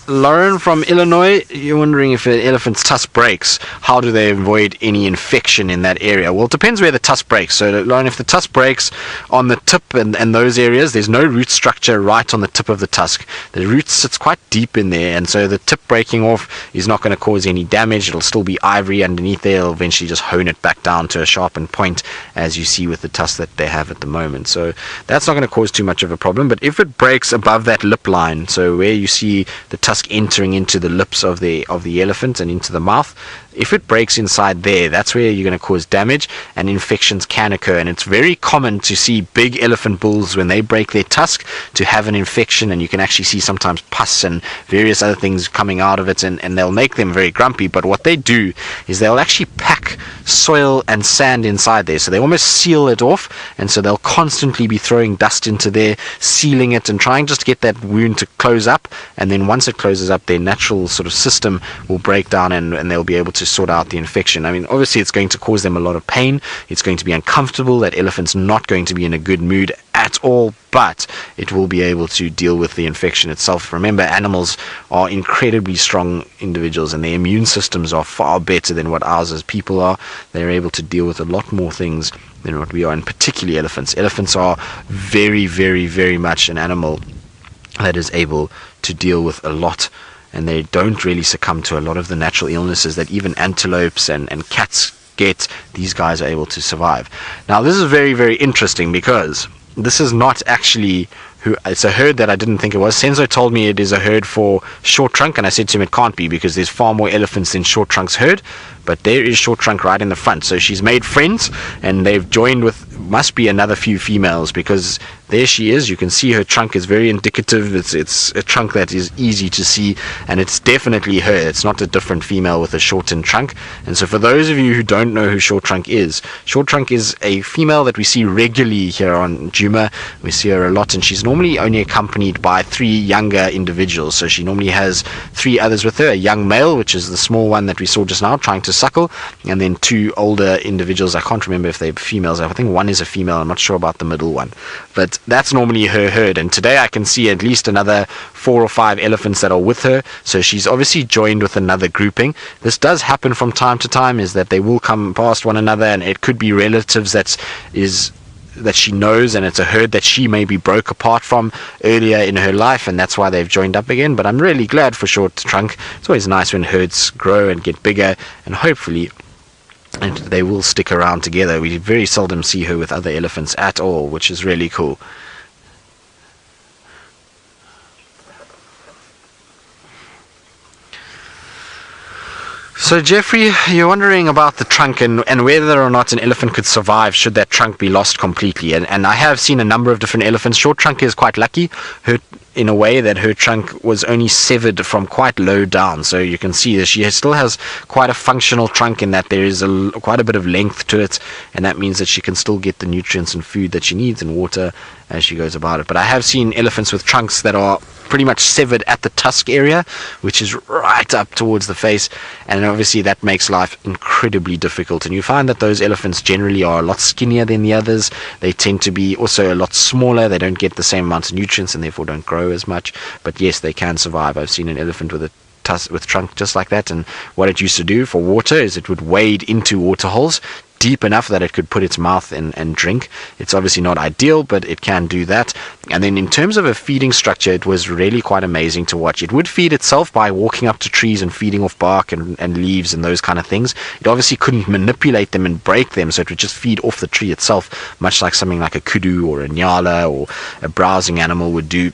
Lauren from Illinois, you're wondering if an elephant's tusk breaks, how do they avoid any infection in that area? Well, it depends where the tusk breaks. So, Lauren, if the tusk breaks on the tip and those areas, there's no root structure right on the tip of the tusk. The root sits quite deep in there, and so the tip breaking off is not going to cause any damage. It'll still be ivory underneath there. It'll eventually just hone it back down to a sharpened point, as you see with the tusk that they have at the moment. So that's not going to cause too much of a problem. But if it breaks above that lip line, so where you see the tusk entering into the lips of the elephant and into the mouth, if it breaks inside there, that's where you're going to cause damage, and infections can occur. And it's very common to see big elephant bulls, when they break their tusk, to have an infection, and you can actually see sometimes pus and various other things coming out of it, and they'll make them very grumpy. But what they do is they'll actually pack soil and sand inside there, so they almost seal it off, and so they'll constantly be throwing dust into there, sealing it, and trying just to get that wound to close up. And then once it closes up, their natural sort of system will break down, and they'll be able to sort out the infection. I mean, obviously it's going to cause them a lot of pain, it's going to be uncomfortable, that elephant's not going to be in a good mood at all, but it will be able to deal with the infection itself. Remember, animals are incredibly strong individuals, and their immune systems are far better than what ours as people are. They're able to deal with a lot more things than what we are, and particularly elephants. Elephants are very, very, very much an animal that is able to deal with a lot, and they don't really succumb to a lot of the natural illnesses that even antelopes and cats get. These guys are able to survive. Now, this is very, very interesting, because this is not actually it's a herd that I didn't think it was. Senzo told me it is a herd for short trunk, and I said to him it can't be, because there's far more elephants than short trunk's herd. But there is short trunk right in the front, so she's made friends, and they've joined with, must be another few females, because there she is. You can see her trunk is very indicative. It's a trunk that is easy to see, and it's definitely her. It's not a different female with a shortened trunk. And so for those of you who don't know who short trunk is a female that we see regularly here on Djuma. We see her a lot, and she's normally only accompanied by 3 younger individuals. So she normally has 3 others with her, a young male, which is the small one that we saw just now trying to suckle, and then 2 older individuals. I can't remember if they're females. I think one is a female. I'm not sure about the middle one, but that's normally her herd. And today I can see at least another 4 or 5 elephants that are with her, so she's obviously joined with another grouping. This does happen from time to time, is that they will come past one another, and it could be relatives that she knows, and it's a herd that she maybe broke apart from earlier in her life, and that's why they've joined up again. But I'm really glad for short trunk. It's always nice when herds grow and get bigger, and hopefully they will stick around together. We very seldom see her with other elephants at all, which is really cool. So Jeffrey, you're wondering about the trunk and whether or not an elephant could survive should that trunk be lost completely. And I have seen a number of different elephants. Short trunk is quite lucky in a way that her trunk was only severed from quite low down. So you can see that she still has quite a functional trunk, in that there is quite a bit of length to it, and that means that she can still get the nutrients and food that she needs and water as she goes about it. But I have seen elephants with trunks that are pretty much severed at the tusk area, which is right up towards the face, and obviously that makes life incredibly difficult. And you find that those elephants generally are a lot skinnier than the others. They tend to be also a lot smaller. They don't get the same amount of nutrients, and therefore don't grow as much. But yes, they can survive. I've seen an elephant with a trunk just like that, and what it used to do for water is it would wade into water holes deep enough that it could put its mouth in and drink. It's obviously not ideal, but it can do that. And then in terms of a feeding structure, it was really quite amazing to watch. It would feed itself by walking up to trees and feeding off bark and leaves and those kind of things. It obviously couldn't manipulate them and break them, so it would just feed off the tree itself, much like something like a kudu or a Niala or a browsing animal would do,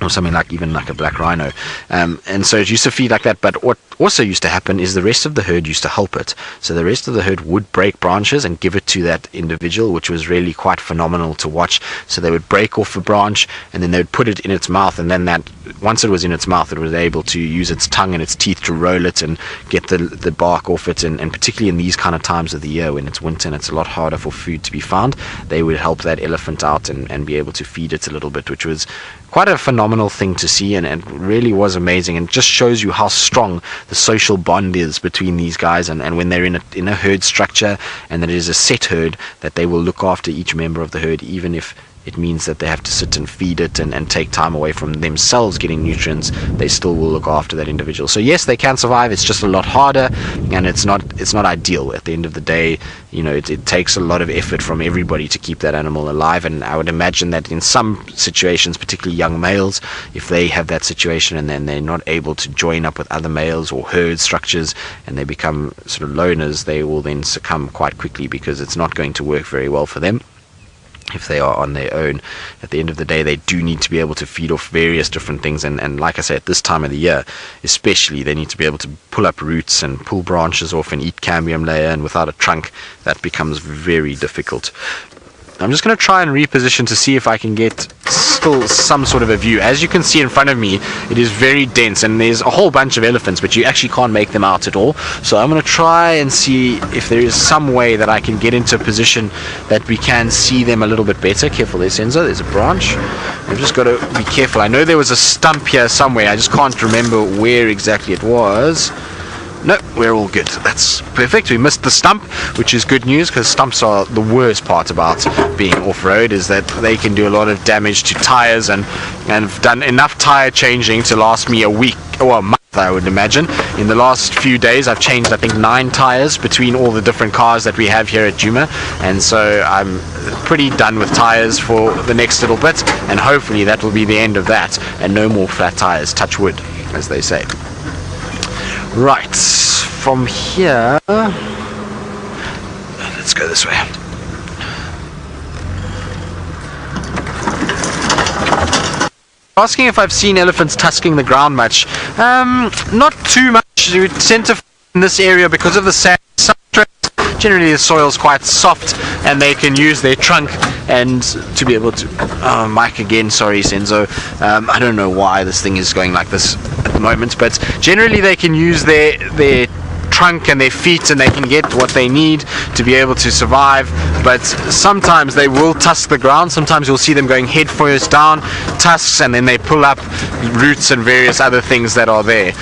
or something like even like a black rhino. And so it used to feed like that. But what also used to happen is the rest of the herd used to help it. So the rest of the herd would break branches and give it to that individual, which was really quite phenomenal to watch. So they would break off a branch, and then they would put it in its mouth, and then that, once it was in its mouth, it was able to use its tongue and its teeth to roll it and get the bark off it. And particularly in these kind of times of the year when it's winter and it's a lot harder for food to be found, they would help that elephant out and be able to feed it a little bit, which was quite a phenomenal thing to see, and it really was amazing, and just shows you how strong the social bond is between these guys. And when they're in a herd structure, and that it is a set herd, that they will look after each member of the herd, even if it means that they have to sit and feed it and take time away from themselves getting nutrients, they still will look after that individual. So yes, they can survive. It's just a lot harder, and it's not ideal. At the end of the day, it takes a lot of effort from everybody to keep that animal alive. And I would imagine that in some situations, particularly young males, if they have that situation and then they're not able to join up with other males or herd structures, and they become sort of loners, they will then succumb quite quickly, because it's not going to work very well for them. if they are on their own. At the end of the day, they do need to be able to feed off various different things, and like I say, at this time of the year especially, they need to be able to pull up roots and pull branches off and eat cambium layer, and without a trunk that becomes very difficult. I'm just going to try and reposition to see if I can get still some sort of a view. As you can see in front of me, it is very dense, and there's a whole bunch of elephants, but you actually can't make them out at all. So I'm going to try and see if there is some way that I can get into a position that we can see them a little bit better. Careful there, Senzo, there's a branch. I've just got to be careful. I know there was a stump here somewhere, I just can't remember where exactly it was. No, we're all good. That's perfect. We missed the stump, which is good news, because stumps are the worst part about being off-road, is that they can do a lot of damage to tires, and I've done enough tire changing to last me a week or a month, I would imagine. In the last few days I've changed, I think, 9 tires between all the different cars that we have here at Djuma, and so I'm pretty done with tires for the next little bit, and hopefully that will be the end of that and no more flat tires, touch wood, as they say. Right, from here, let's go this way. Asking if I've seen elephants tusking the ground much. Not too much. You tend to in this area, because of the sand substrate, generally the soil's quite soft, and they can use their trunk and to be able to mic again, sorry Senzo, I don't know why this thing is going like this at the moment, but generally they can use their trunk and their feet, and they can get what they need to be able to survive. But sometimes they will tusk the ground. Sometimes you'll see them going head first down, tusks, and then they pull up roots and various other things that are there.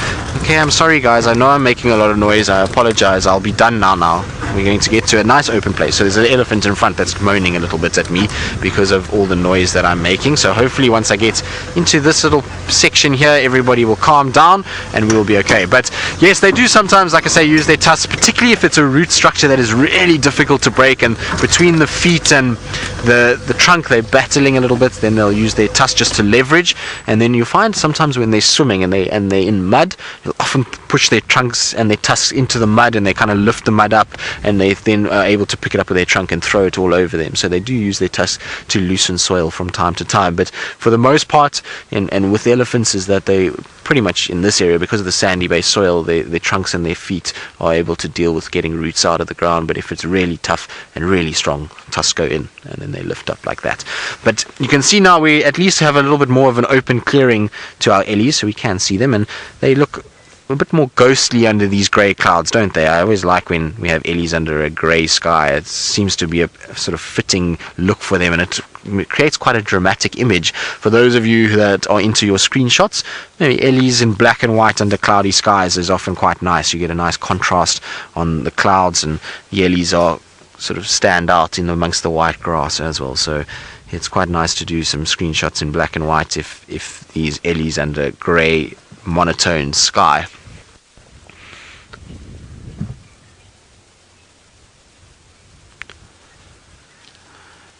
Okay, I'm sorry guys, I know I'm making a lot of noise, I apologize. I'll be done now. We're going to get to a nice open place. So there's an elephant in front that's moaning a little bit at me because of all the noise that I'm making. So hopefully once I get into this little section here, everybody will calm down and we will be okay. But yes, they do sometimes, like I say, use their tusks, particularly if it's a root structure that is really difficult to break, and between the feet and the trunk they're battling a little bit. Then they'll use their tusks just to leverage, and then you find sometimes when they're swimming and they're in mud, they'll often push their trunks and their tusks into the mud, and they kind of lift the mud up, and they then are able to pick it up with their trunk and throw it all over them. So they do use their tusks to loosen soil from time to time. But for the most part, and with the elephants, is that they pretty much in this area, because of the sandy based soil, their trunks and their feet are able to deal with getting roots out of the ground. But if it's really tough and really strong, tusks go in and then they lift up like that. But you can see now we at least have a little bit more of an open clearing to our ellies, so we can see them, and they look a bit more ghostly under these grey clouds, don't they? I always like when we have ellies under a grey sky. It seems to be a sort of fitting look for them, and it creates quite a dramatic image. For those of you that are into your screenshots, maybe ellies in black and white under cloudy skies is often quite nice. You get a nice contrast on the clouds, and the ellies are sort of stand out in amongst the white grass as well. So it's quite nice to do some screenshots in black and white if these ellies under grey monotone sky.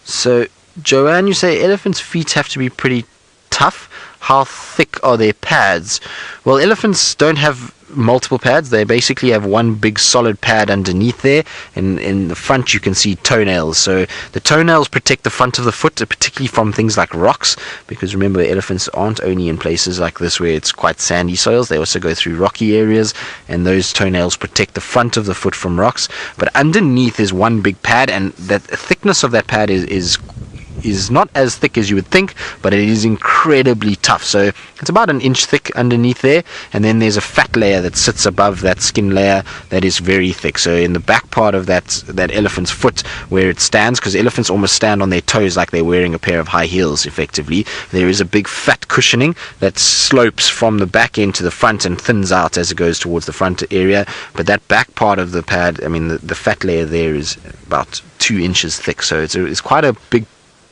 So, Joanne, you say elephants' feet have to be pretty tough. How thick are their pads? Well, elephants don't have multiple pads. They basically have one big solid pad underneath there, and in the front you can see toenails. So the toenails protect the front of the foot, particularly from things like rocks, because remember, elephants aren't only in places like this where it's quite sandy soils. They also go through rocky areas, and those toenails protect the front of the foot from rocks. But underneath is one big pad, and the thickness of that pad is not as thick as you would think, but it is incredibly tough. So it's about an inch thick underneath there, and then there's a fat layer that sits above that skin layer that is very thick. So in the back part of that elephant's foot, where it stands, because elephants almost stand on their toes like they're wearing a pair of high heels effectively, there is a big fat cushioning that slopes from the back end to the front and thins out as it goes towards the front area. But that back part of the pad, I mean the fat layer there is about 2 inches thick, so it's quite a big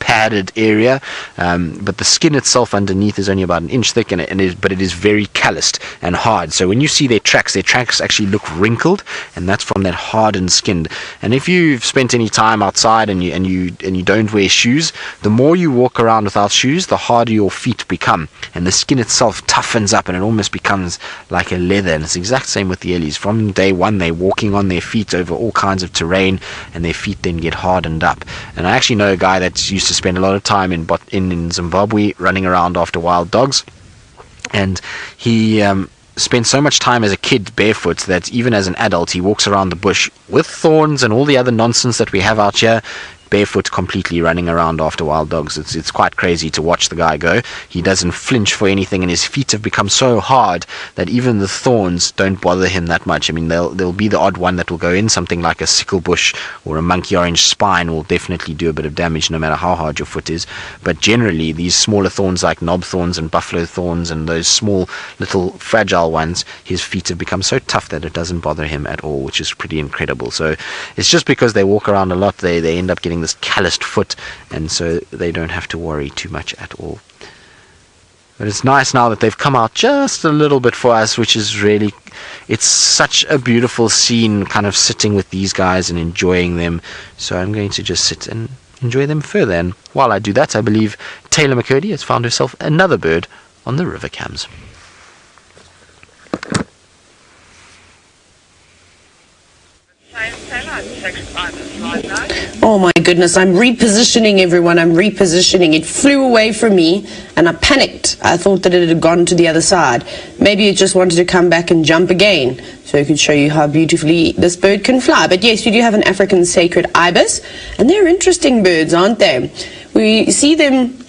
padded area, but the skin itself underneath is only about an inch thick, but it is very calloused and hard. So when you see their tracks actually look wrinkled, and that's from that hardened skin. And if you've spent any time outside and you don't wear shoes, the more you walk around without shoes, the harder your feet become, and the skin itself toughens up and it almost becomes like a leather. And it's the exact same with the ellies. From day one, they're walking on their feet over all kinds of terrain, and their feet then get hardened up. And I actually know a guy that used to spend a lot of time in Zimbabwe running around after wild dogs, and he spent so much time as a kid barefoot that even as an adult he walks around the bush with thorns and all the other nonsense that we have out here, barefoot, completely running around after wild dogs. It's quite crazy to watch the guy go. He doesn't flinch for anything, and his feet have become so hard that even the thorns don't bother him that much. I mean, there'll be the odd one that will go in. Something like a sickle bush or a monkey orange spine will definitely do a bit of damage no matter how hard your foot is. But generally, these smaller thorns like knob thorns and buffalo thorns and those small little fragile ones, his feet have become so tough that it doesn't bother him at all, which is pretty incredible. So it's just because they walk around a lot, they end up getting this calloused foot, and so they don't have to worry too much at all. But it's nice now that they've come out just a little bit for us, which is really, it's such a beautiful scene, kind of sitting with these guys and enjoying them. So I'm going to just sit and enjoy them further, and while I do that, I believe Taylor McCurdy has found herself another bird on the river cams. Oh my goodness, I'm repositioning everyone, I'm repositioning. It flew away from me and I panicked. I thought that it had gone to the other side. Maybe it just wanted to come back and jump again, so I could show you how beautifully this bird can fly. But yes, we do have an African sacred ibis, and they're interesting birds, aren't they? We see them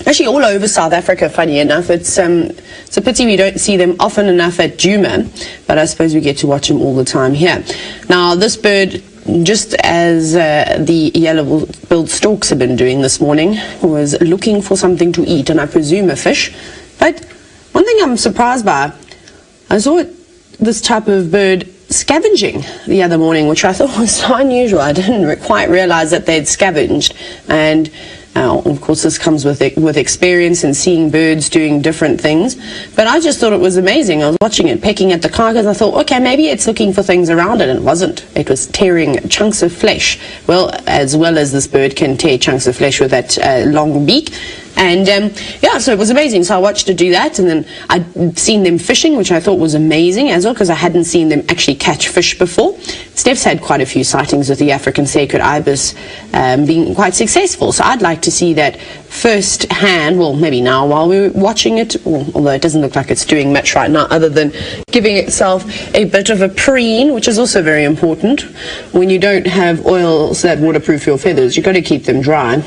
actually all over South Africa, funny enough. It's a pity we don't see them often enough at Djuma, but I suppose we get to watch them all the time here. Now, this bird, just as the yellow-billed storks have been doing this morning, was looking for something to eat, and I presume a fish. But one thing I'm surprised by, I saw this type of bird scavenging the other morning, which I thought was so unusual. I didn't quite realize that they'd scavenged, and of course, this comes with experience and seeing birds doing different things. But I just thought it was amazing. I was watching it pecking at the carcass. I thought, okay, maybe it's looking for things around it. And it wasn't. It was tearing chunks of flesh. Well as this bird can tear chunks of flesh with that long beak. And yeah, so it was amazing. So I watched it do that, and then I'd seen them fishing, which I thought was amazing as well, because I hadn't seen them actually catch fish before. Steph's had quite a few sightings with the African sacred ibis being quite successful. So I'd like to see that firsthand, well, maybe now while we're watching it, although it doesn't look like it's doing much right now other than giving itself a bit of a preen, which is also very important. When you don't have oils that waterproof your feathers, you've got to keep them dry.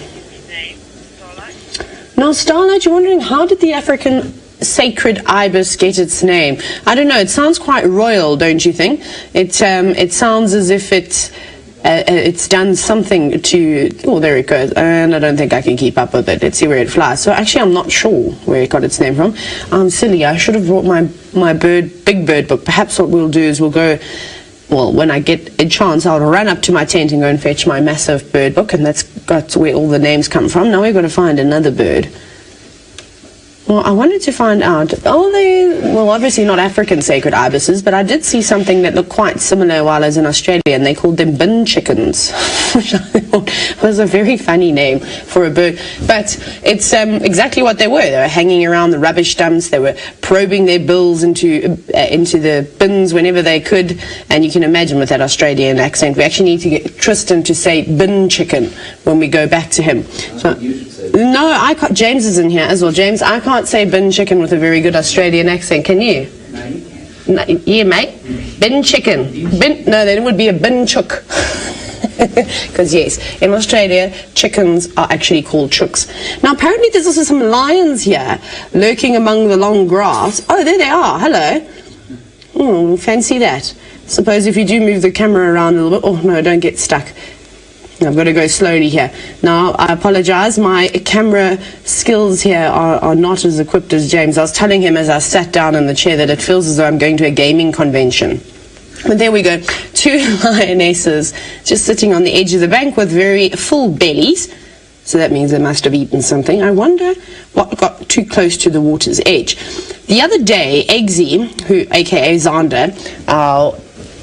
Now, Starlight, you're wondering, how did the African sacred ibis get its name? I don't know. It sounds quite royal, don't you think? It sounds as if it's done something to... Oh, there it goes. And I don't think I can keep up with it. Let's see where it flies. So actually, I'm not sure where it got its name from. I'm silly. I should have brought my big bird book. Perhaps what we'll do is we'll go... Well, when I get a chance, I'll run up to my tent and go and fetch my massive bird book, and that's got where all the names come from. Now we've got to find another bird. Well, I wanted to find out, well, obviously not African sacred ibises, but I did see something that looked quite similar while I was in Australia, and they called them bin chickens, which I thought was a very funny name for a bird. But it's exactly what they were. They were hanging around the rubbish dumps. They were probing their bills into the bins whenever they could, and you can imagine with that Australian accent, we actually need to get Tristan to say bin chicken when we go back to him. So, no, I can't. James is in here as well. James, I can't say bin chicken with a very good Australian accent. Can you? No, you can. No, yeah, mate. Bin chicken. No, then it would be a bin chook. Because yes, in Australia, chickens are actually called chooks. Now, apparently there's also some lions here lurking among the long grass. Oh, there they are. Hello. Fancy that. Suppose if you do move the camera around a little bit. Oh, no, don't get stuck. I've got to go slowly here. Now, I apologize. My camera skills here are not as equipped as James. I was telling him as I sat down in the chair that it feels as though I'm going to a gaming convention. But there we go. 2 lionesses just sitting on the edge of the bank with very full bellies. So that means they must have eaten something. I wonder what got too close to the water's edge. The other day, Eggsy, who, aka Zander, our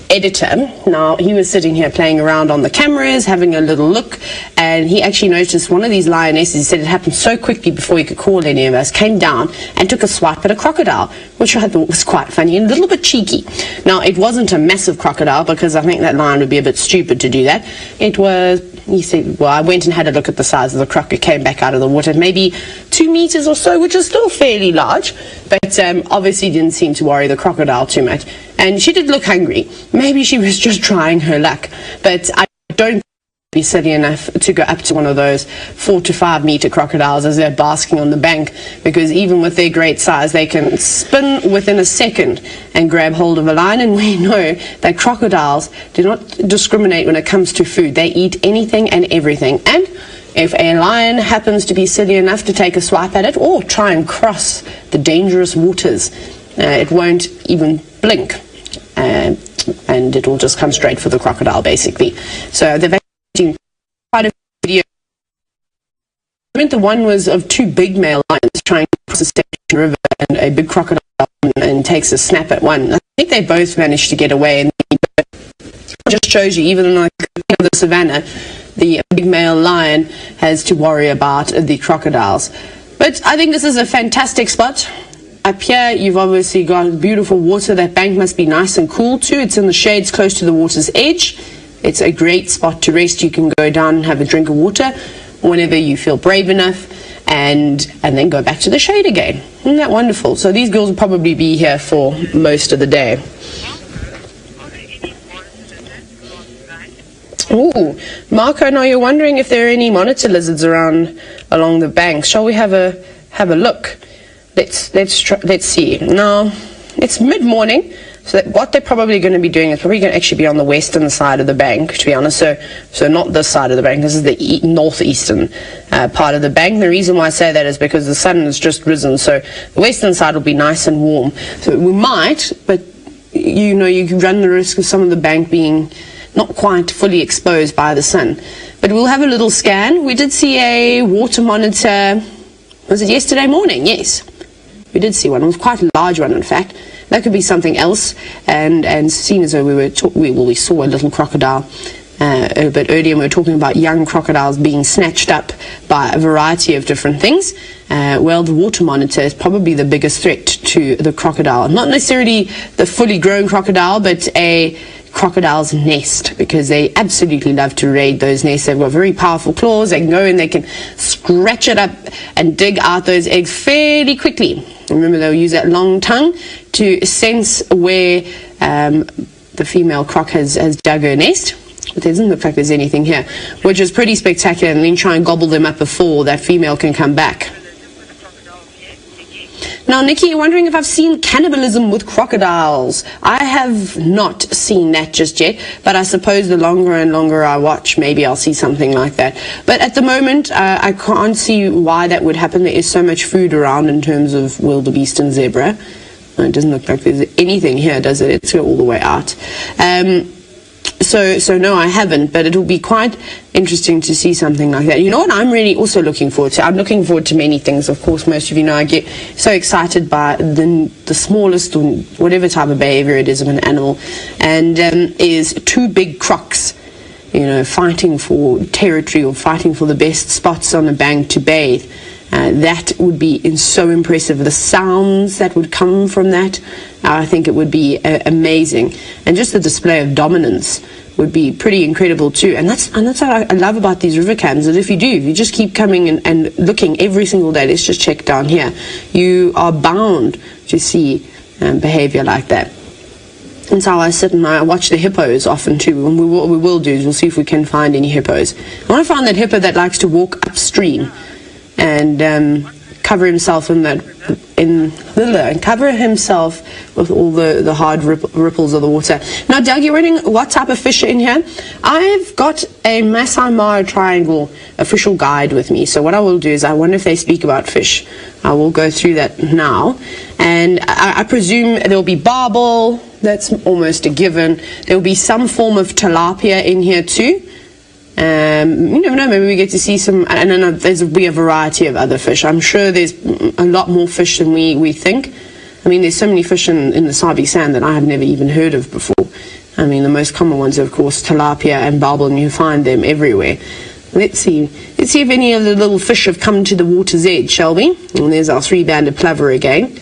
editor, now he was sitting here playing around on the cameras, having a little look, and he actually noticed one of these lionesses. He said it happened so quickly before he could call any of us, came down and took a swipe at a crocodile, which I thought was quite funny and a little bit cheeky. Now, it wasn't a massive crocodile, because I think that lion would be a bit stupid to do that. It was, he said, well, I went and had a look at the size of the croc. It came back out of the water, maybe 2 meters or so, which is still fairly large, but obviously didn't seem to worry the crocodile too much. And she did look hungry. Maybe she was just trying her luck, but I don't be silly enough to go up to one of those 4 to 5 meter crocodiles as they're basking on the bank, because even with their great size, they can spin within a second and grab hold of a lion. And we know that crocodiles do not discriminate when it comes to food. They eat anything and everything. And if a lion happens to be silly enough to take a swipe at it or try and cross the dangerous waters, it won't even blink. And it will just come straight for the crocodile, basically. So they've actually quite a video. The one was of 2 big male lions trying to cross the Sept river, and a big crocodile and takes a snap at one. I think they both managed to get away, and it just shows you, even in like the savannah, the big male lion has to worry about the crocodiles. But I think this is a fantastic spot. Up here, you've obviously got beautiful water. That bank must be nice and cool too. It's in the shades close to the water's edge. It's a great spot to rest. You can go down and have a drink of water whenever you feel brave enough, and then go back to the shade again. Isn't that wonderful? So these girls will probably be here for most of the day. Oh, Marco, now you're wondering if there are any monitor lizards around along the bank. Shall we have a look? Let's see. Now, it's mid-morning, so that what they're probably going to be doing is probably going to actually be on the western side of the bank, to be honest. So not this side of the bank. This is the northeastern part of the bank. The reason why I say that is because the sun has just risen, so the western side will be nice and warm. So we might, but you know, you can run the risk of some of the bank being not quite fully exposed by the sun. But we'll have a little scan. We did see a water monitor. Was it yesterday morning? Yes. We did see one. It was quite a large one, in fact. That could be something else. And seeing as though we saw a little crocodile a bit earlier, and we were talking about young crocodiles being snatched up by a variety of different things. Well, the water monitor is probably the biggest threat to the crocodile. Not necessarily the fully grown crocodile, but a crocodile's nest, because they absolutely love to raid those nests. They've got very powerful claws. They can go and they can scratch it up and dig out those eggs fairly quickly. Remember, they'll use that long tongue to sense where the female croc has dug her nest. But there doesn't look like there's anything here, which is pretty spectacular, and then try and gobble them up before that female can come back. Now, Nikki, you're wondering if I've seen cannibalism with crocodiles. I have not seen that just yet, but I suppose the longer and longer I watch, maybe I'll see something like that. But at the moment, I can't see why that would happen. There is so much food around in terms of wildebeest and zebra. It doesn't look like there's anything here, does it? It's all the way out. So no, I haven't, but it'll be quite interesting to see something like that. You know what I'm really also looking forward to? I'm looking forward to many things. Of course, most of you know I get so excited by the smallest or whatever type of behavior it is of an animal, and is 2 big crocs, you know, fighting for territory or fighting for the best spots on the bank to bathe. That would be so impressive. The sounds that would come from that, I think it would be amazing. And just the display of dominance would be pretty incredible too. And that's what I love about these river cams, that if you just keep coming and looking every single day, let's just check down here, you are bound to see behavior like that. And so I sit and I watch the hippos often too. And what we will do is we'll see if we can find any hippos. I want to find that hippo that likes to walk upstream and cover himself cover himself with all the hard ripples of the water. Now, Doug, you're wondering what type of fish are in here. I've got a Masai Mara Triangle official guide with me. So what I will do is I wonder if they speak about fish. I will go through that now. And I presume there will be barbel. That's almost a given. There will be some form of tilapia in here too. You never know, maybe we get to see some, and then there's be a variety of other fish. I'm sure there's a lot more fish than we think. I mean, there's so many fish in the Sabi sand that I have never even heard of before. I mean, the most common ones are, of course, tilapia and barbel, and you find them everywhere. Let's see if any of the little fish have come to the water's edge, shall we? And there's our three-banded plover again.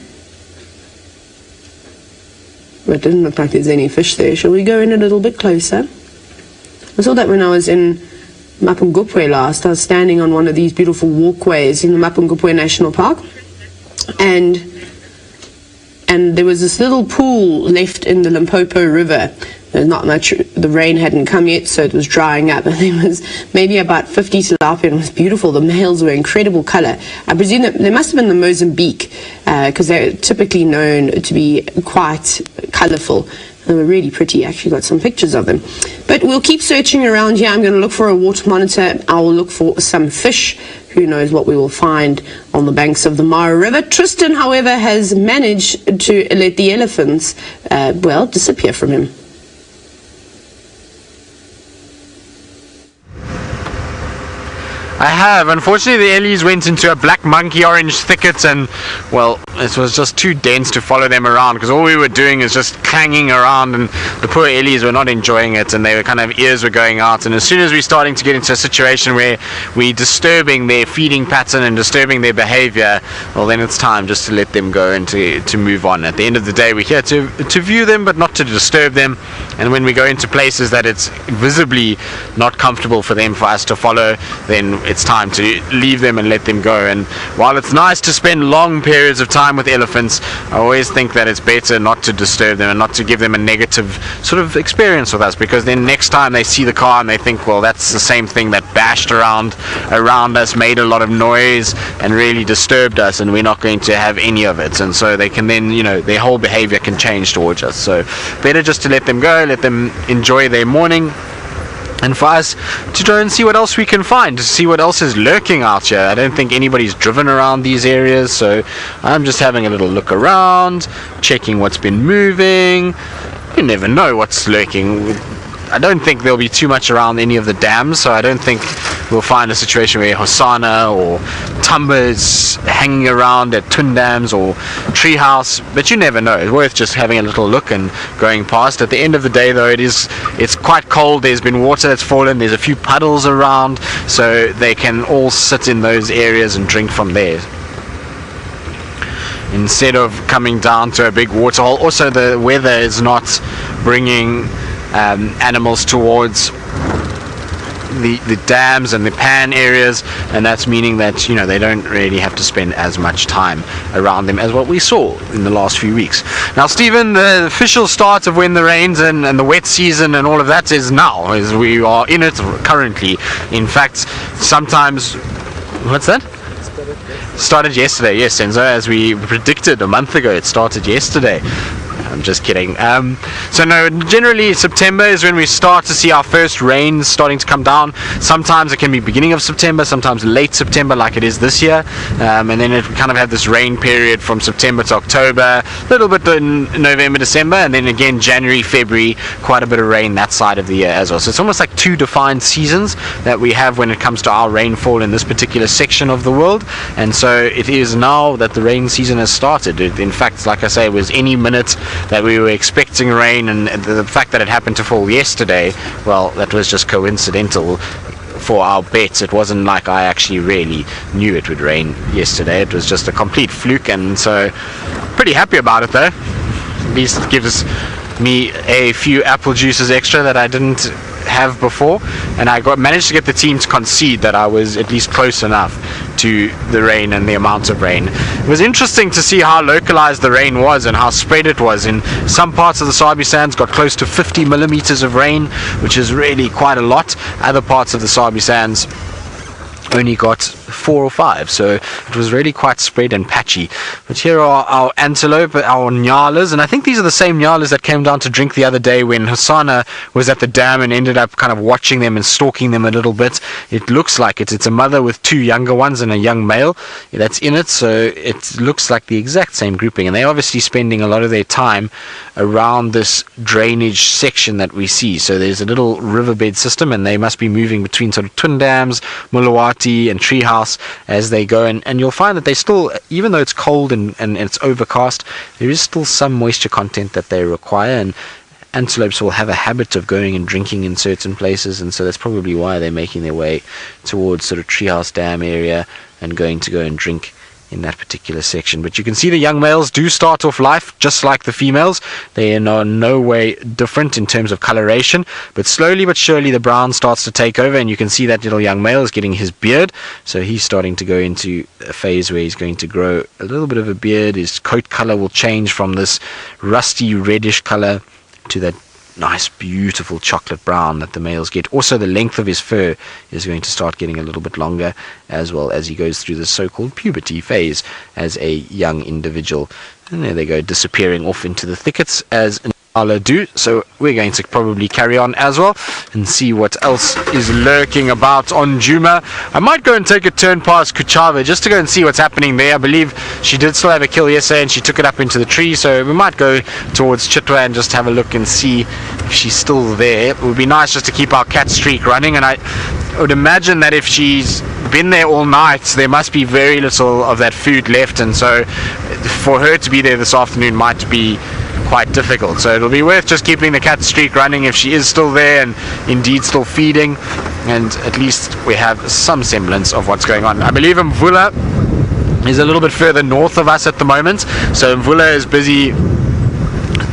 But it doesn't look like there's any fish there. Shall we go in a little bit closer? I saw that when I was in Mapungubwe last. I was standing on one of these beautiful walkways in the Mapungubwe National Park, and there was this little pool left in the Limpopo River. There's not much, the rain hadn't come yet, so it was drying up, and there was maybe about 50 tilapia, and it was beautiful. The males were incredible colour. I presume that they must have been the Mozambique, because they're typically known to be quite colourful. They were really pretty. I actually got some pictures of them. But we'll keep searching around here. I'm going to look for a water monitor. I will look for some fish. Who knows what we will find on the banks of the Mara River. Tristan, however, has managed to let the elephants, disappear from him. I have. Unfortunately, the Ellies went into a black monkey orange thicket, and, well, it was just too dense to follow them around, because all we were doing is just clanging around, and the poor Ellies were not enjoying it, and their kind of ears were going out. And as soon as we're starting to get into a situation where we're disturbing their feeding pattern and disturbing their behavior, well, then it's time just to let them go and to move on. At the end of the day, we're here to view them, but not to disturb them. And when we go into places that it's visibly not comfortable for us to follow, then it's time to leave them and let them go. And while it's nice to spend long periods of time with elephants, I always think that it's better not to disturb them and not to give them a negative sort of experience with us, because then next time they see the car and they think, well, that's the same thing that bashed around us, made a lot of noise and really disturbed us, and we're not going to have any of it. And so they can then, their whole behavior can change towards us. So better just to let them go, let them enjoy their morning, and for us to try and see what else we can find, to see what else is lurking out here. I don't think anybody's driven around these areas, so I'm just having a little look around, checking what's been moving. You never know what's lurking. I don't think there'll be too much around any of the dams, so I don't think we'll find a situation where Hosanna or Tumba is hanging around at twin dams or Treehouse, but you never know. It's worth just having a little look and going past. At the end of the day, though, it's quite cold. There's been water that's fallen, there's a few puddles around, so they can all sit in those areas and drink from there instead of coming down to a big waterhole. Also, the weather is not bringing animals towards the dams and the pan areas, and that's meaning that they don't really have to spend as much time around them as what we saw in the last few weeks. Now, Stephen, the official start of when the rains and the wet season and all of that is now, as we are in it currently. In fact, sometimes, what's that? Started yesterday, yes, Senzo, as we predicted a month ago. It started yesterday. I'm just kidding. So no, generally September is when we start to see our first rains starting to come down. Sometimes it can be beginning of September, sometimes late September, like it is this year, and then it kind of have this rain period from September to October, a little bit in November, December, and then again January, February, quite a bit of rain that side of the year as well. So it's almost like two defined seasons that we have when it comes to our rainfall in this particular section of the world. And so it is now that the rain season has started. In fact, like I say, it was any minute that we were expecting rain, and the fact that it happened to fall yesterday, well, that was just coincidental for our bets. It wasn't like I actually really knew it would rain yesterday. It was just a complete fluke, and so pretty happy about it though. At least it gives me a few apple juices extra that I didn't have before, and I managed to get the team to concede that I was at least close enough to the rain and the amount of rain. It was interesting to see how localized the rain was and how spread it was. In some parts of the Sabi Sands got close to 50 millimeters of rain, which is really quite a lot. Other parts of the Sabi Sands only got 4 or 5, so it was really quite spread and patchy. But here are our antelope, our Nialas, and I think these are the same Nialas that came down to drink the other day when Hosanna was at the dam and ended up kind of watching them and stalking them a little bit. It looks like it's a mother with 2 younger ones and a young male that's in it, so it looks like the exact same grouping, and they're obviously spending a lot of their time around this drainage section that we see. So there's a little riverbed system, and they must be moving between sort of twin dams, Mulawati and Treehouse as they go, and you'll find that they still, even though it's cold and it's overcast, there is still some moisture content that they require, and antelopes will have a habit of going and drinking in certain places, and so that's probably why they're making their way towards sort of Treehouse Dam area and going to go and drink in that particular section. But you can see the young males do start off life just like the females. They are no way different in terms of coloration, but slowly but surely the brown starts to take over, and you can see that little young male is getting his beard, so he's starting to go into a phase where he's going to grow a little bit of a beard. His coat color will change from this rusty reddish color to that nice beautiful chocolate brown that the males get. Also, the length of his fur is going to start getting a little bit longer as well as he goes through the so-called puberty phase as a young individual. And there they go, disappearing off into the thickets as Niala do. So we're going to probably carry on as well and see what else is lurking about on Djuma. I might go and take a turn past Kuchava just to go and see what's happening there. I believe she did still have a kill yesterday and she took it up into the tree, so we might go towards Chitwa and just have a look and see if she's still there. It would be nice just to keep our cat streak running, and I would imagine that if she's been there all night, there must be very little of that food left, and so for her to be there this afternoon might be quite difficult. So it'll be worth just keeping the cat streak running if she is still there and indeed still feeding, and at least we have some semblance of what's going on. I believe Mvula is a little bit further north of us at the moment, so Mvula is busy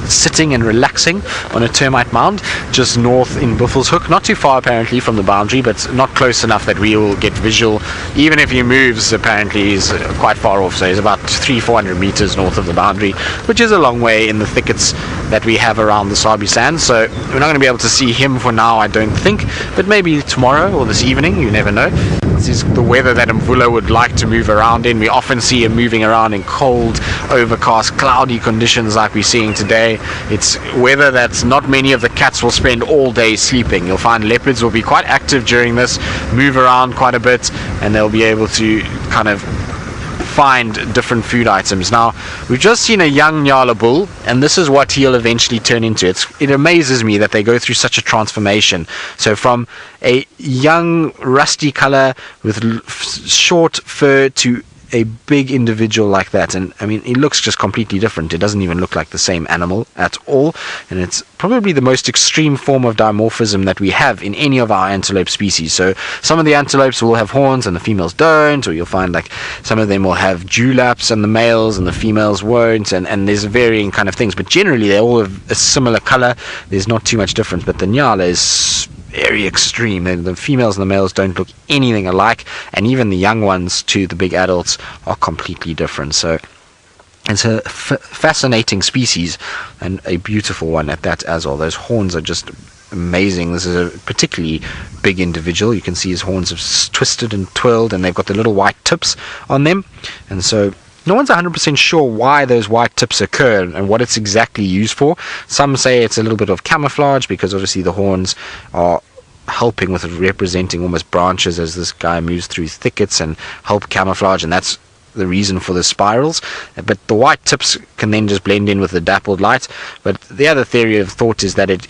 sitting and relaxing on a termite mound just north in Buffelshoek, not too far apparently from the boundary, but not close enough that we will get visual. Even if he moves, apparently he's quite far off, so he's about 300-400 meters north of the boundary, which is a long way in the thickets that we have around the Sabi sand. So we're not going to be able to see him for now, I don't think, but maybe tomorrow or this evening, you never know. This is the weather that Mvula would like to move around in. We often see him moving around in cold, overcast, cloudy conditions like we're seeing today. It's weather that not many of the cats will spend all day sleeping. You'll find leopards will be quite active during this, move around quite a bit, and they'll be able to kind of find different food items. Now, we've just seen a young Niala bull, and this is what he'll eventually turn into. It amazes me that they go through such a transformation. So from a young rusty color with short fur to a big individual like that, and I mean, it looks just completely different. It doesn't even look like the same animal at all, and it's probably the most extreme form of dimorphism that we have in any of our antelope species. So some of the antelopes will have horns and the females don't, or you'll find like some of them will have dewlaps and the males and the females won't, and there's varying kind of things, but generally they all have a similar color. There's not too much difference, but the Niala is very extreme. The females and the males don't look anything alike, and even the young ones to the big adults are completely different. So it's a fascinating species, and a beautiful one at that as well. Those horns are just amazing. This is a particularly big individual. You can see his horns have twisted and twirled, and they've got the little white tips on them, and so no one's 100% sure why those white tips occur and what it's exactly used for. Some say it's a little bit of camouflage, because obviously the horns are helping with representing almost branches as this guy moves through thickets and help camouflage, and that's the reason for the spirals. But the white tips can then just blend in with the dappled light. But the other theory of thought is that it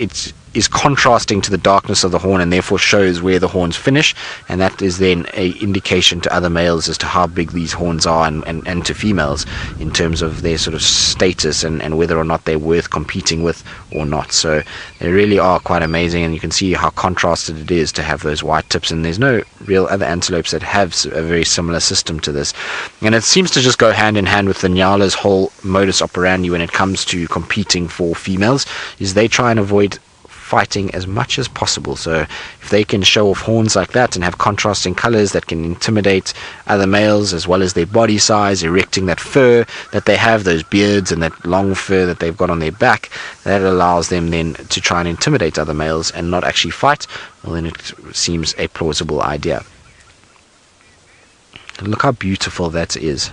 is contrasting to the darkness of the horn, and therefore shows where the horns finish, and that is then a indication to other males as to how big these horns are, and to females in terms of their sort of status and whether or not they're worth competing with or not. So they really are quite amazing, and you can see how contrasted it is to have those white tips, and there's no real other antelopes that have a very similar system to this. And it seems to just go hand in hand with the Niala's whole modus operandi when it comes to competing for females, is they try and avoid fighting as much as possible. So if they can show off horns like that and have contrasting colors that can intimidate other males, as well as their body size, erecting that fur that they have, those beards and that long fur that they've got on their back, that allows them then to try and intimidate other males and not actually fight, well, then it seems a plausible idea. Look how beautiful that is.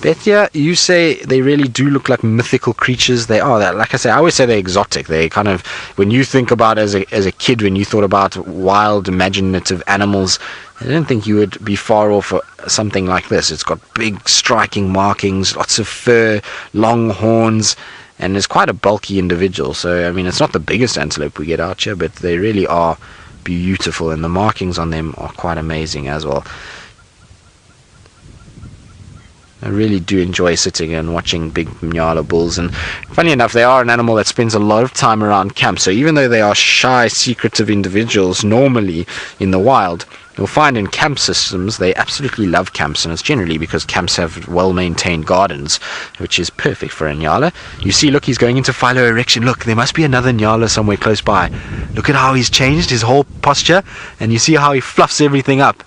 Bethia, you say they really do look like mythical creatures. They are. That, like I say, I always say they're exotic. They kind of, when you think about as a kid, when you thought about wild, imaginative animals, I didn't think you would be far off something like this. It's got big, striking markings, lots of fur, long horns, and it's quite a bulky individual. So, I mean, it's not the biggest antelope we get out here, but they really are beautiful, and the markings on them are quite amazing as well. I really do enjoy sitting and watching big Niala bulls, and funny enough, they are an animal that spends a lot of time around camp. So even though they are shy, secretive individuals normally in the wild, you'll find in camp systems they absolutely love camps, and it's generally because camps have well-maintained gardens, which is perfect for a Niala. You see, look, he's going into philo-erection. Look, there must be another Niala somewhere close by. Look at how he's changed his whole posture, and you see how he fluffs everything up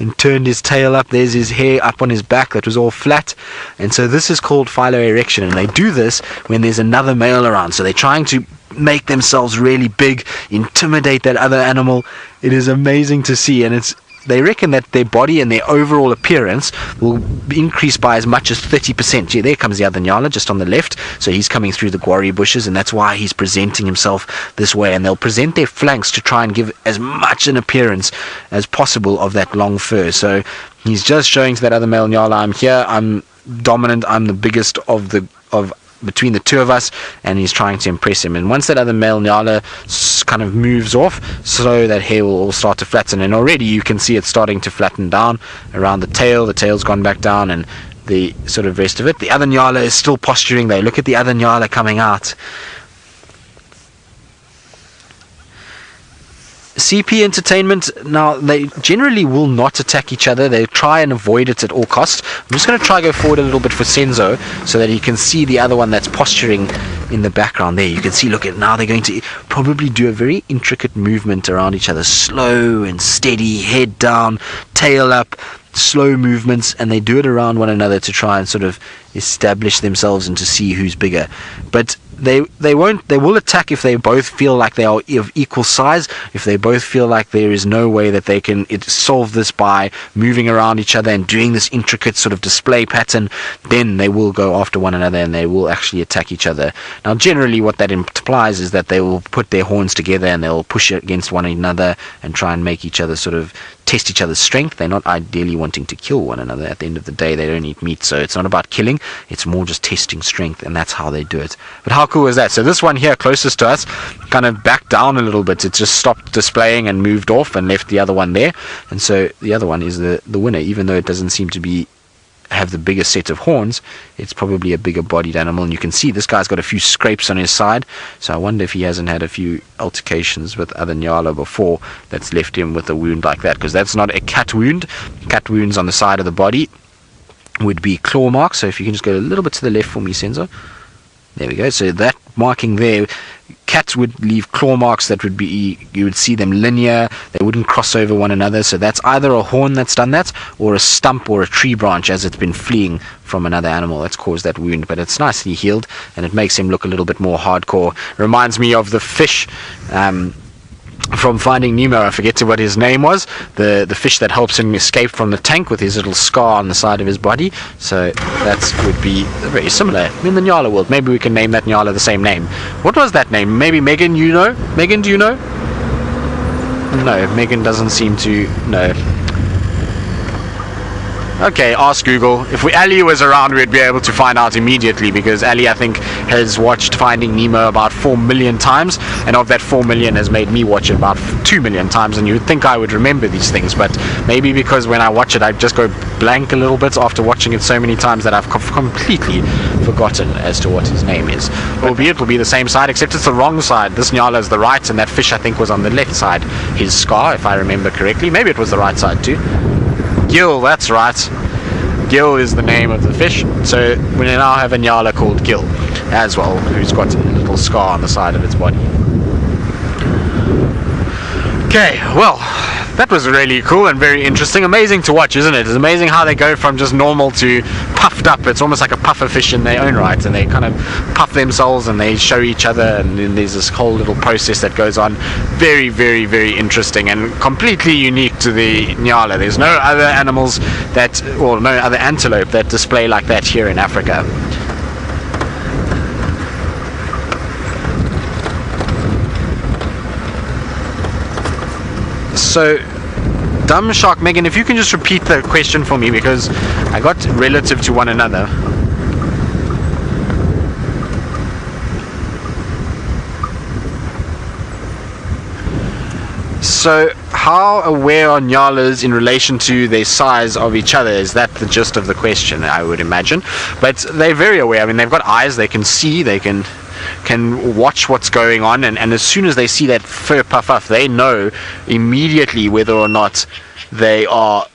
and turned his tail up. There's his hair up on his back that was all flat, and so this is called philo-erection, and they do this when there's another male around. So they're trying to make themselves really big, intimidate that other animal. It is amazing to see, and they reckon that their body and their overall appearance will increase by as much as 30%. Gee, there comes the other Niala just on the left. So he's coming through the guarri bushes, and that's why he's presenting himself this way. And they'll present their flanks to try and give as much an appearance as possible of that long fur. So he's just showing to that other male Niala, I'm here, I'm dominant, I'm the biggest of between the two of us, and he's trying to impress him. And once that other male Niala kind of moves off, so that hair will all start to flatten, and already you can see it starting to flatten down around the tail's gone back down, and the sort of rest of it. The other Niala is still posturing. They look at the other Niala coming out. CP entertainment, now they generally will not attack each other. They try and avoid it at all costs. I'm just going to try go forward a little bit for Senzo so that you can see the other one that's posturing in the background there. You can see, look at now, they're going to probably do a very intricate movement around each other, slow and steady, head down, tail up, slow movements, and they do it around one another to try and sort of establish themselves and to see who's bigger. But they will attack if they both feel like they are of equal size, if they both feel like there is no way that they can solve this by moving around each other and doing this intricate sort of display pattern. Then they will go after one another and they will actually attack each other. Now generally what that implies is that they will put their horns together and they'll push it against one another and try and make each other sort of test each other's strength. They're not ideally wanting to kill one another. At the end of the day, they don't eat meat, so it's not about killing, it's more just testing strength, and that's how they do it. But how cool is that? So this one here closest to us kind of backed down a little bit. It just stopped displaying and moved off and left the other one there, and so the other one is the winner. Even though it doesn't seem to have the biggest set of horns, it's probably a bigger bodied animal, and you can see this guy's got a few scrapes on his side, so I wonder if he hasn't had a few altercations with other Niala before that's left him with a wound like that, because that's not a cat wound. Cat wounds on the side of the body would be claw marks. So if you can just go a little bit to the left for me, Senzo. There we go. So that marking there, cats would leave claw marks that would be, you would see them linear, they wouldn't cross over one another. So that's either a horn that's done that, or a stump or a tree branch as it's been fleeing from another animal that's caused that wound. But it's nicely healed, and it makes him look a little bit more hardcore. Reminds me of the fish from Finding Nemo. I forget what his name was, the fish that helps him escape from the tank with his little scar on the side of his body. So that would be very similar in the Niala world. Maybe we can name that Niala the same name. What was that name? Maybe Megan, you know? Megan, do you know? No, Megan doesn't seem to know. Okay, ask Google. If Ali was around, we'd be able to find out immediately, because Ali, I think, has watched Finding Nemo about 4 million times, and of that 4 million has made me watch it about 2 million times, and you would think I would remember these things, but maybe because when I watch it I just go blank a little bit after watching it so many times that I've completely forgotten as to what his name is. Albeit it will be the same side, except it's the wrong side. This Niala is the right, and that fish I think was on the left side. His scar, if I remember correctly. Maybe it was the right side too. Gil, that's right. Gil is the name of the fish. So we now have a Niala called Gil as well, who's got a little scar on the side of its body. Okay, well, that was really cool and very interesting. Amazing to watch, isn't it? It's amazing how they go from just normal to puffed up. It's almost like a puffer fish in their own right, and they kind of puff themselves and they show each other, and then there's this whole little process that goes on. Very, very, very interesting and completely unique to the Niala. There's no other animals that, or no other antelope that display like that here in Africa. So, Dumb Shark Megan, if you can just repeat the question for me, because I got relative to one another. So, how aware are Nyalas in relation to their size of each other? Is that the gist of the question, I would imagine? But they're very aware. I mean, they've got eyes, they can see, they can watch what's going on, and as soon as they see that fur puff up, they know immediately whether or not they are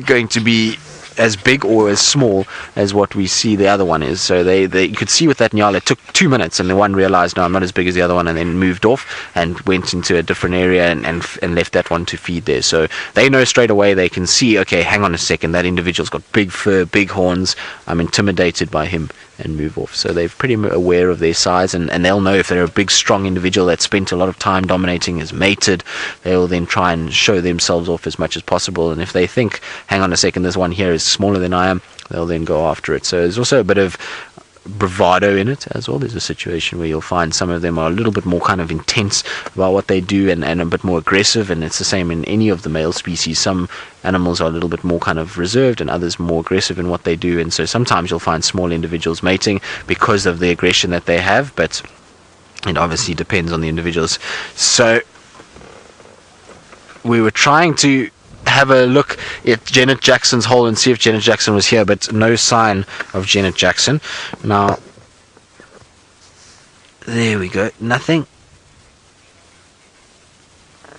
going to be as big or as small as what we see the other one is. So you could see with that Niala, it took 2 minutes, and the one realized, no, I'm not as big as the other one, and then moved off and went into a different area and left that one to feed there. So they know straight away, they can see, okay, hang on a second, that individual's got big fur, big horns, I'm intimidated by him, and move off. So they're pretty aware of their size, and they'll know if they're a big strong individual that spent a lot of time dominating, is mated, they'll then try and show themselves off as much as possible. And if they think, hang on a second, this one here is smaller than I am, they'll then go after it. So there's also a bit of bravado in it as well. There's a situation where you'll find some of them are a little bit more kind of intense about what they do, and a bit more aggressive, and it's the same in any of the male species. Some animals are a little bit more kind of reserved and others more aggressive in what they do, and so sometimes you'll find small individuals mating because of the aggression that they have, but it obviously depends on the individuals. So we were trying to have a look at Janet Jackson's hole and see if Janet Jackson was here, but no sign of Janet Jackson. Now, there we go, nothing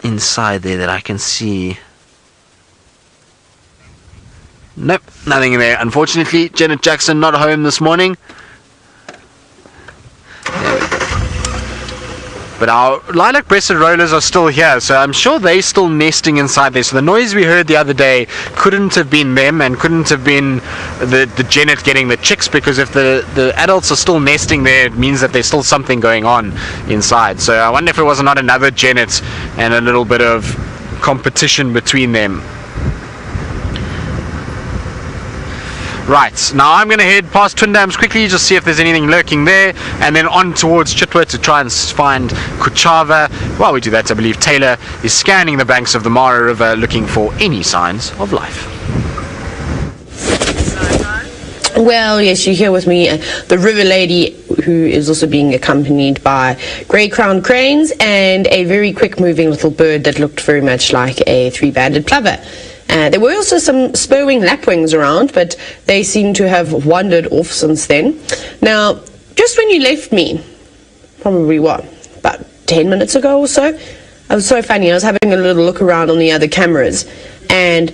inside there that I can see. Nope, nothing in there. Unfortunately, Janet Jackson not home this morning. There we go. But our lilac-breasted rollers are still here, so I'm sure they're still nesting inside there. So the noise we heard the other day couldn't have been them, and couldn't have been the Janet getting the chicks, because if the adults are still nesting there, it means that there's still something going on inside. So I wonder if it was not another Janet and a little bit of competition between them. Right, now I'm going to head past Twin Dams quickly, just see if there's anything lurking there, and then on towards Chitwa to try and find Kuchava. While we do that, I believe Taylor is scanning the banks of the Mara River looking for any signs of life. Well, yes, you're here with me, the river lady, who is also being accompanied by grey-crowned cranes and a very quick-moving little bird that looked very much like a three-banded plover. There were also some spur-wing lapwings around, but they seem to have wandered off since then. Now, just when you left me, probably what, about 10 minutes ago or so, it was so funny. I was having a little look around on the other cameras, and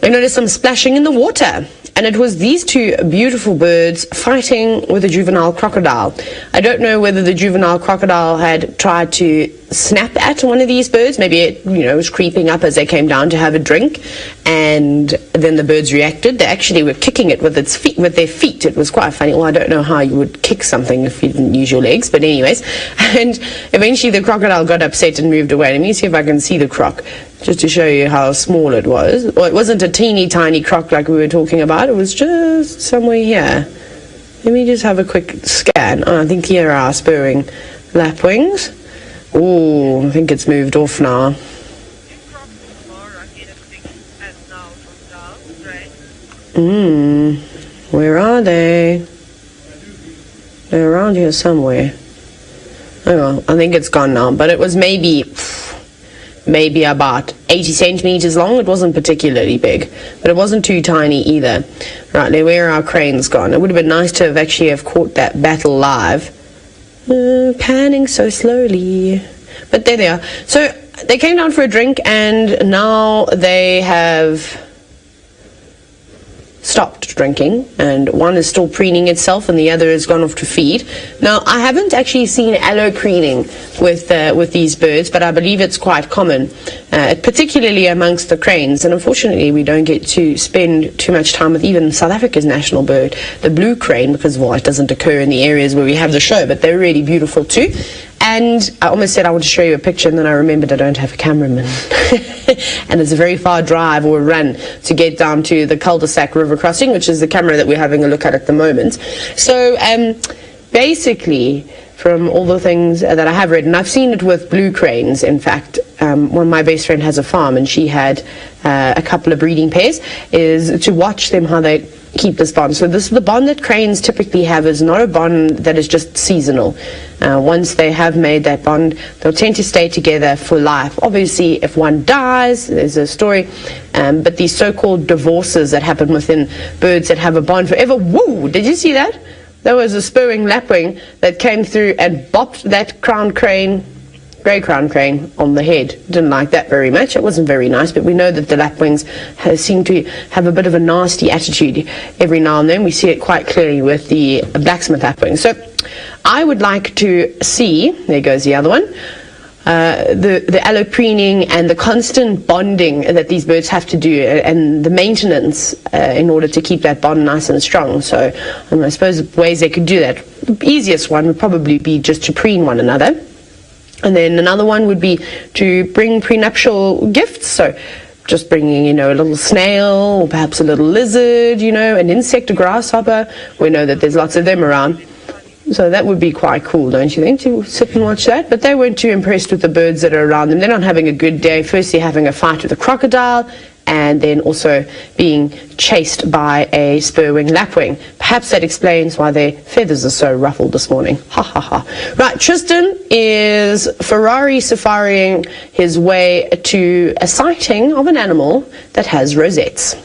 I noticed some splashing in the water. And it was these two beautiful birds fighting with a juvenile crocodile. I don't know whether the juvenile crocodile had tried to snap at one of these birds. Maybe it, was creeping up as they came down to have a drink, and then the birds reacted. They actually were kicking it with their feet. It was quite funny. Well, I don't know how you would kick something if you didn't use your legs, but anyways. And eventually the crocodile got upset and moved away. Let me see if I can see the croc, just to show you how small it was. Well, it wasn't a teeny tiny croc like we were talking about. It was just somewhere here. Let me just have a quick scan. Oh, I think here are spurring lapwings. Oh, I think it's moved off now. Where are they? They're around here somewhere. Oh, I think it's gone now, but it was maybe about 80 centimeters long. It wasn't particularly big, but it wasn't too tiny either. Right, now where are our cranes gone? It would have been nice to have caught that battle live. Panning so slowly. But there they are. So they came down for a drink, and now they have stopped drinking, and one is still preening itself and the other has gone off to feed. Now, I haven't actually seen allo preening with these birds, but I believe it's quite common, particularly amongst the cranes. And unfortunately, we don't get to spend too much time with even South Africa's national bird, the blue crane, because, well, it doesn't occur in the areas where we have the show, but they're really beautiful too. And I almost said I want to show you a picture, and then I remembered I don't have a cameraman. And it's a very far drive or run to get down to the cul-de-sac river crossing, which is the camera that we're having a look at the moment. So basically, from all the things that I have read, and I've seen it with blue cranes, in fact, one of my best friend has a farm, and she had a couple of breeding pairs, is to watch them how they keep this bond. So the bond that cranes typically have is not a bond that is just seasonal. Once they have made that bond, they'll tend to stay together for life. Obviously, if one dies, there's a story, but these so-called divorces that happen within birds that have a bond forever. Whoa, did you see that? There was a spurring lapwing that came through and bopped that crowned crane, grey crown crane, on the head. Didn't like that very much. It wasn't very nice, but we know that the lapwings seem to have a bit of a nasty attitude every now and then. We see it quite clearly with the blacksmith lapwing. So I would like to see, there goes the other one, the allopreening and the constant bonding that these birds have to do, and the maintenance in order to keep that bond nice and strong. So I suppose ways they could do that. The easiest one would probably be just to preen one another. And then another one would be to bring prenuptial gifts. So just bringing, a little snail, or perhaps a little lizard, an insect, a grasshopper. We know that there's lots of them around. So that would be quite cool, don't you think, to sit and watch that? But they weren't too impressed with the birds that are around them. They're not having a good day. Firstly, having a fight with a crocodile, and then also being chased by a spur-wing lapwing. Perhaps that explains why their feathers are so ruffled this morning. Ha ha ha. Right, Tristan is Ferrari safariing his way to a sighting of an animal that has rosettes.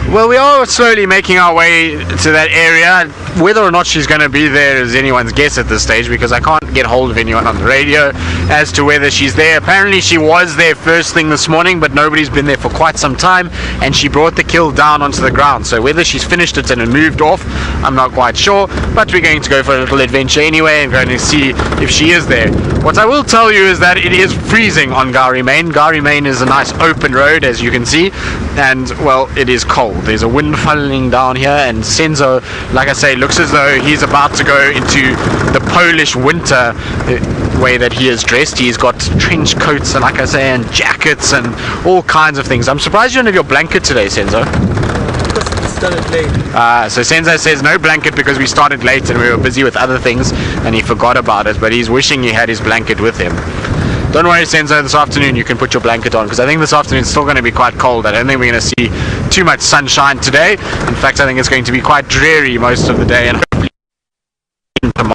Well, we are slowly making our way to that area. Whether or not she's going to be there is anyone's guess at this stage, because I can't get hold of anyone on the radio as to whether she's there. Apparently she was there first thing this morning, but nobody's been there for quite some time, and she brought the kill down onto the ground. So whether she's finished it and moved off, I'm not quite sure, but we're going to go for a little adventure anyway and going to see if she is there. What I will tell you is that it is freezing on Gowrie Main. Gowrie Main is a nice open road, as you can see, and, well, it is cold. There's a wind funneling down here, and Senzo, like I say, looks as though he's about to go into the Polish winter way that he is dressed. He's got trench coats, and like I say, and jackets and all kinds of things. I'm surprised you don't have your blanket today, Senzo. Started late. So Senzo says no blanket because we started late and we were busy with other things and he forgot about it, but he's wishing he had his blanket with him. Don't worry, Senzo, this afternoon you can put your blanket on, because I think this afternoon it's still going to be quite cold. I don't think we're going to see too much sunshine today. In fact, I think it's going to be quite dreary most of the day, and hopefully tomorrow.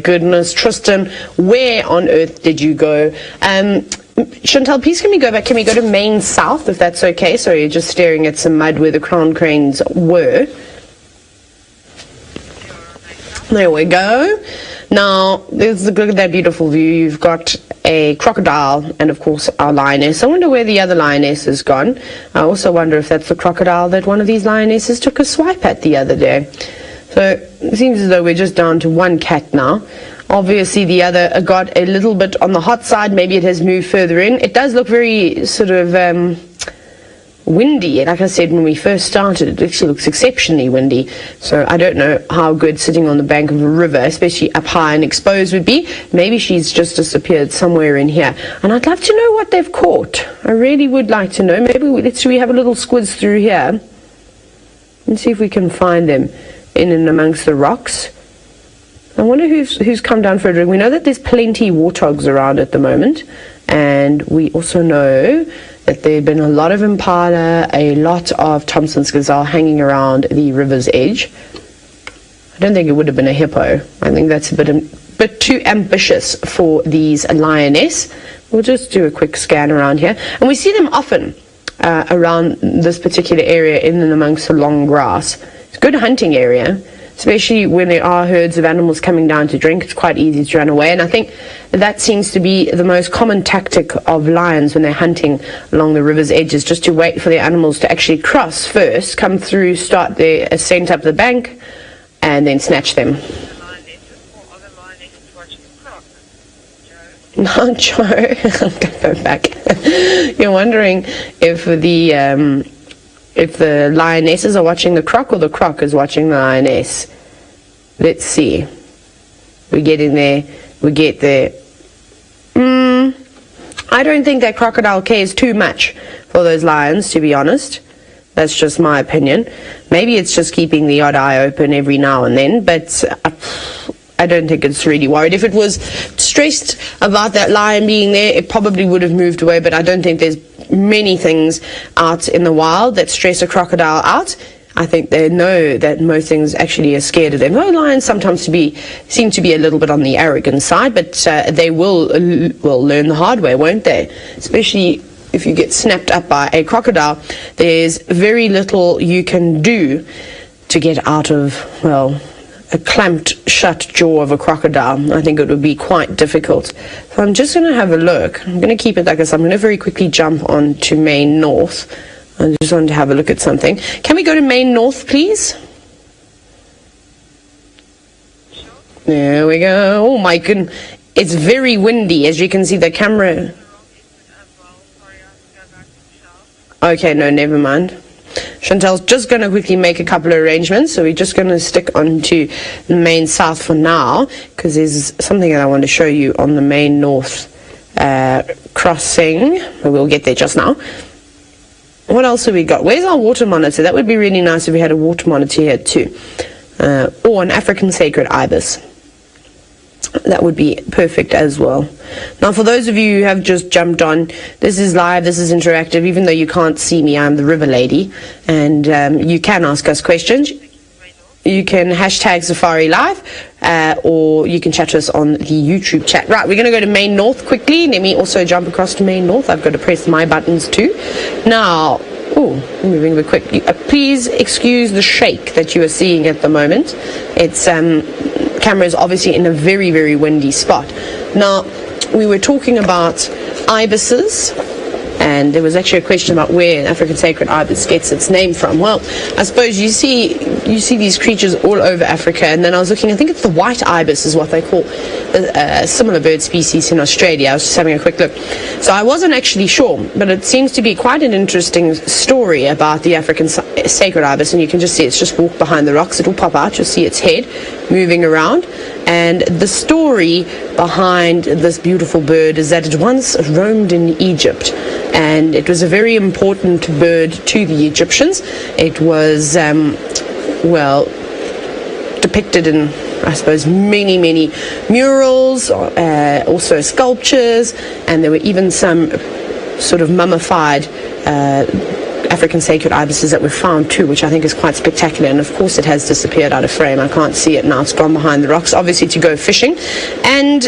Goodness, Tristan, where on earth did you go? Chantal, please can we go back? Can we go to Main South, if that's okay? Sorry, you're just staring at some mud where the crown cranes were. There we go. Now, look at that beautiful view. You've got a crocodile and, of course, our lioness. I wonder where the other lioness has gone. I also wonder if that's the crocodile that one of these lionesses took a swipe at the other day. So it seems as though we're just down to one cat now. Obviously the other got a little bit on the hot side. Maybe it has moved further in. It does look very sort of windy. Like I said when we first started, it actually looks exceptionally windy. So I don't know how good sitting on the bank of a river, especially up high and exposed, would be. Maybe she's just disappeared somewhere in here. And I'd love to know what they've caught. I really would like to know. Maybe let's have a little squiz through here and see if we can find them in and amongst the rocks. I wonder who's come down for a drink. We know that there's plenty warthogs around at the moment, and we also know that there have been a lot of impala, a lot of Thompson's gazelle hanging around the river's edge. I don't think it would have been a hippo. I think that's a bit too ambitious for these lioness. We'll just do a quick scan around here. And we see them often around this particular area in and amongst the long grass. It's a good hunting area, especially when there are herds of animals coming down to drink. It's quite easy to run away, and I think that seems to be the most common tactic of lions when they're hunting along the river's edges, just to wait for the animals to actually cross first, come through, start their ascent up the bank, and then snatch them. Not Joe. I'm going to go back. You're wondering if the lionesses are watching the croc or the croc is watching the lioness. Let's see. We get in there. We get there. I don't think that crocodile cares too much for those lions, to be honest. That's just my opinion. Maybe it's just keeping the odd eye open every now and then, but I don't think it's really worried. If it was stressed about that lion being there, it probably would have moved away, but I don't think there's many things out in the wild that stress a crocodile out. I think they know that most things actually are scared of them. Though lions sometimes seem to be a little bit on the arrogant side, but they will learn the hard way, won't they? Especially if you get snapped up by a crocodile, there's very little you can do to get out of, well, a clamped shut jaw of a crocodile. I think it would be quite difficult. So I'm just going to have a look. I'm going to keep it like this. I'm going to very quickly jump on to Main North. I just wanted to have a look at something. Can we go to Main North, please? There we go. Oh my goodness. It's very windy, as you can see. The camera... Okay, no, never mind. Chantel's just going to quickly make a couple of arrangements, so we're just going to stick onto the Main South for now, because there's something that I want to show you on the Main North crossing. We'll get there just now. What else have we got? Where's our water monitor? That would be really nice if we had a water monitor here too, or an African sacred ibis. That would be perfect as well. Now, for those of you who have just jumped on, this is live, this is interactive. Even though you can't see me, I'm the river lady, and you can ask us questions. You can hashtag Safari Live, or you can chat to us on the YouTube chat. Right, we're going to go to Main North quickly. Let me also jump across to Main North. I've got to press my buttons too. Now, moving a bit quick. Please excuse the shake that you are seeing at the moment. It's camera is obviously in a very, very windy spot. Now, we were talking about ibises, and there was actually a question about where an African sacred ibis gets its name from. Well, I suppose you see these creatures all over Africa, and then I was looking, I think it's the white ibis is what they call a similar bird species in Australia. I was just having a quick look. So I wasn't actually sure, but it seems to be quite an interesting story about the African sacred ibis, and you can just see it's just walked behind the rocks. It'll pop out, you'll see its head moving around. And the story behind this beautiful bird is that it once roamed in Egypt, and it was a very important bird to the Egyptians. It was, depicted in, I suppose, many, many murals, also sculptures, and there were even some sort of mummified African sacred ibises that were found too, which I think is quite spectacular. And of course it has disappeared out of frame. I can't see it now. It's gone behind the rocks, obviously to go fishing. And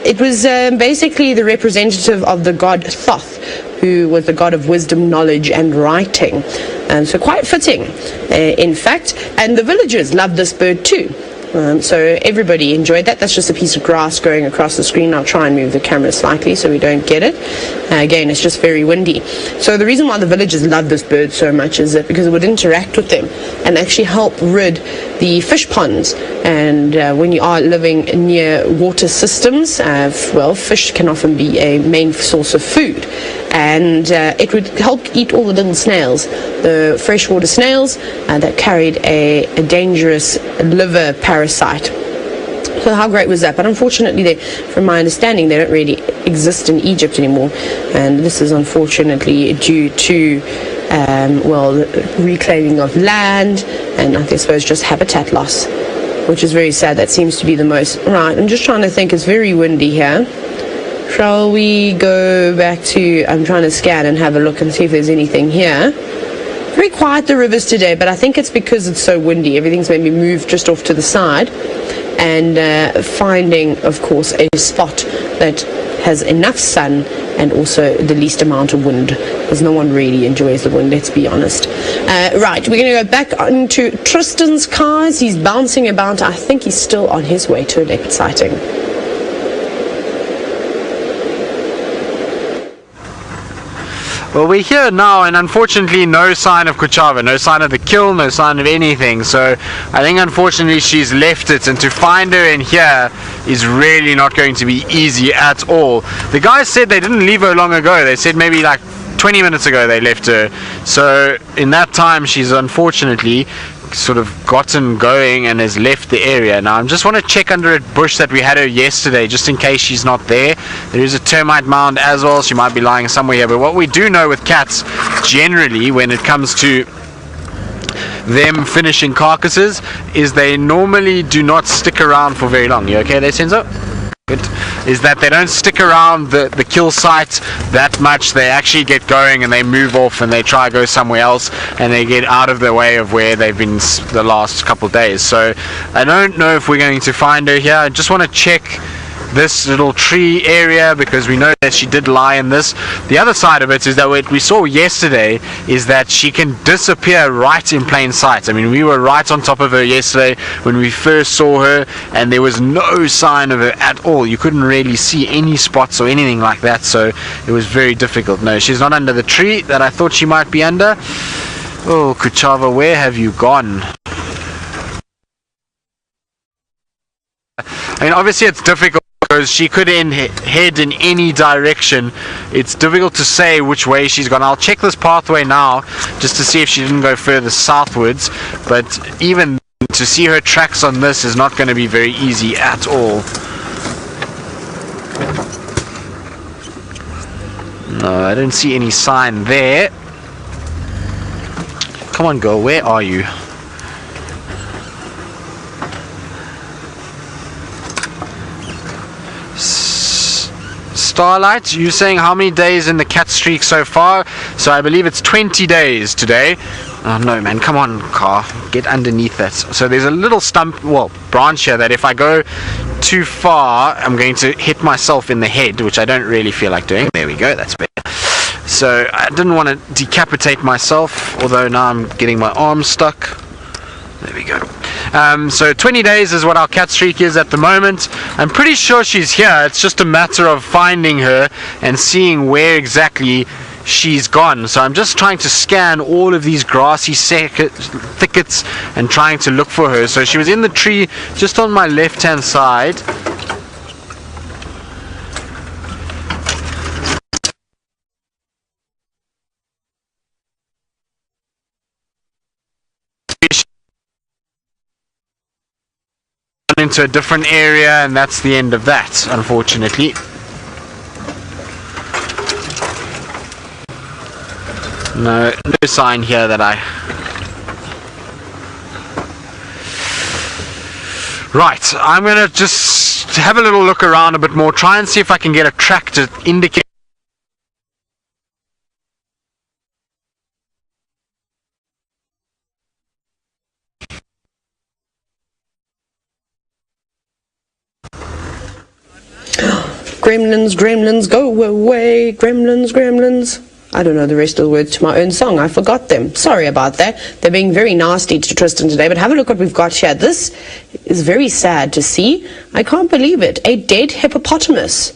it was basically the representative of the god Thoth, who was the god of wisdom, knowledge and writing. And so quite fitting, in fact. And the villagers loved this bird too. So everybody enjoyed that. That's just a piece of grass going across the screen. I'll try and move the camera slightly so we don't get it. Again, it's just very windy. So the reason why the villagers love this bird so much is that because it would interact with them and actually help rid the fish ponds. And when you are living near water systems, fish can often be a main source of food. And it would help eat all the little snails, the freshwater snails that carried a dangerous liver parasite. So how great was that? But unfortunately, from my understanding, they don't really exist in Egypt anymore. And this is unfortunately due to, reclaiming of land and I suppose just habitat loss, which is very sad. That seems to be the most... Right, I'm just trying to think. It's very windy here. Shall we go back to... I'm trying to scan and have a look and see if there's anything here. Very quiet, the rivers today, but I think it's because it's so windy. Everything's made me move just off to the side, and finding, of course, a spot that has enough sun and also the least amount of wind, because no one really enjoys the wind, let's be honest. Right, we're going to go back onto Tristan's cars. He's bouncing about. I think he's still on his way to a leopard sighting. Well, we're here now, and unfortunately no sign of Kuchava, no sign of the kill, no sign of anything. So I think unfortunately she's left it, and to find her in here is really not going to be easy at all. The guys said they didn't leave her long ago. They said maybe like 20 minutes ago they left her. So in that time she's unfortunately sort of gotten going and has left the area. Now I just want to check under a bush that we had her yesterday, just in case she's not there. There is a termite mound as well. She might be lying somewhere here. But what we do know with cats generally when it comes to them finishing carcasses is they normally do not stick around for very long. You okay there, Senzo? Good. Is that they don't stick around the kill site that much. They actually get going and they move off and they try to go somewhere else, and they get out of the way of where they've been the last couple of days. So I don't know if we're going to find her here. I just want to check this little tree area because we know that she did lie in this. The other side of it is that what we saw yesterday is that she can disappear right in plain sight. I mean, we were right on top of her yesterday when we first saw her, and there was no sign of her at all. You couldn't really see any spots or anything like that, so it was very difficult. No, she's not under the tree that I thought she might be under. Oh, Kuchava, where have you gone? I mean, obviously it's difficult because she could head in any direction. It's difficult to say which way she's gone. I'll check this pathway now just to see if she didn't go further southwards, but even to see her tracks on this is not going to be very easy at all. No, I don't see any sign there. Come on, girl, where are you? Starlight, you saying how many days in the cat streak so far? So I believe it's 20 days today. Oh no, man, come on, car, get underneath that. So there's a little stump, well, branch here that if I go too far I'm going to hit myself in the head, which I don't really feel like doing. There we go, that's better. So I didn't want to decapitate myself, although now I'm getting my arm stuck. There we go. So 20 days is what our cat streak is at the moment. I'm pretty sure she's here. It's just a matter of finding her and seeing where exactly she's gone. So I'm just trying to scan all of these grassy thickets and trying to look for her. So she was in the tree just on my left hand side. Into a different area, and that's the end of that, unfortunately. No sign here that I... Right, I'm gonna just have a little look around a bit more, try and see if I can get a track to indicate. Gremlins, gremlins, go away. Gremlins, gremlins. I don't know the rest of the words to my own song. I forgot them. Sorry about that. They're being very nasty to Tristan today. But have a look what we've got here. This is very sad to see. I can't believe it. A dead hippopotamus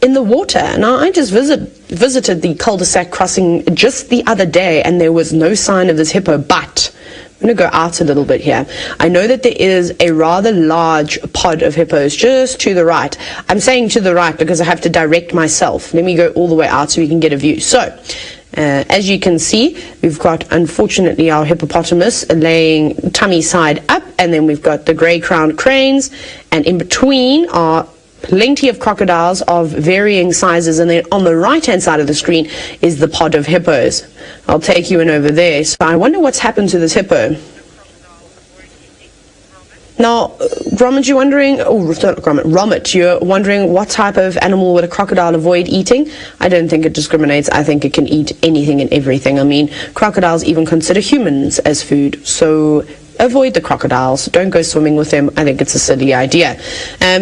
in the water. Now, I just visited the cul-de-sac crossing just the other day, and there was no sign of this hippo, but... I'm going to go out a little bit here. I know that there is a rather large pod of hippos just to the right. I'm saying to the right because I have to direct myself. Let me go all the way out so we can get a view. So, as you can see, we've got, unfortunately, our hippopotamus laying tummy side up, and then we've got the grey-crowned cranes, and in between are plenty of crocodiles of varying sizes, and then on the right-hand side of the screen is the pod of hippos. I'll take you in over there. So I wonder what's happened to this hippo. Now, Gromit, you're wondering, Romit, you're wondering what type of animal would a crocodile avoid eating? I don't think it discriminates. I think it can eat anything and everything. I mean, crocodiles even consider humans as food, so avoid the crocodiles. Don't go swimming with them. I think it's a silly idea.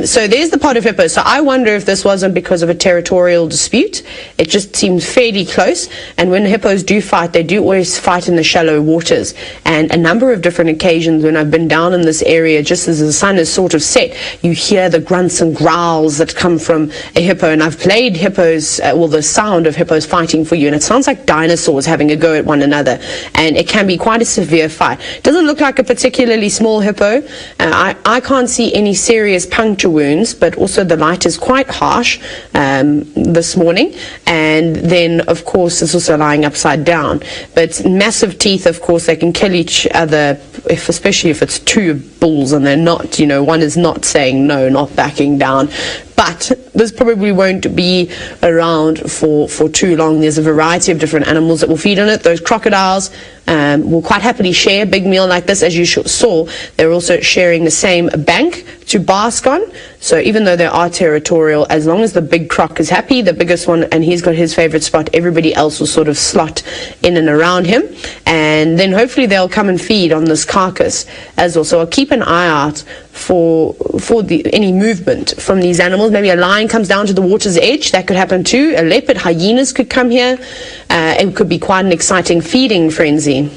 So there's the pod of hippos. So I wonder if this wasn't because of a territorial dispute. It just seems fairly close. And when hippos do fight, they do always fight in the shallow waters. And a number of different occasions when I've been down in this area, just as the sun is sort of set, you hear the grunts and growls that come from a hippo. And I've played hippos, the sound of hippos fighting for you. And it sounds like dinosaurs having a go at one another. And it can be quite a severe fight. It doesn't look like a particularly small hippo. I can't see any serious puncture wounds, but also the light is quite harsh this morning. And then, of course, it's also lying upside down. But massive teeth, of course, they can kill each other, especially if it's two bulls and they're not, one is not saying no, not backing down. But this probably won't be around for too long. There's a variety of different animals that will feed on it. Those crocodiles will quite happily share a big meal like this. As you saw, they're also sharing the same bank to bask on. So even though they are territorial, as long as the big croc is happy, the biggest one, and he's got his favorite spot, everybody else will sort of slot in and around him. And then hopefully they'll come and feed on this carcass as well. So I'll keep an eye out for any movement from these animals. Maybe a lion comes down to the water's edge. That could happen too. A leopard, hyenas could come here. It could be quite an exciting feeding frenzy.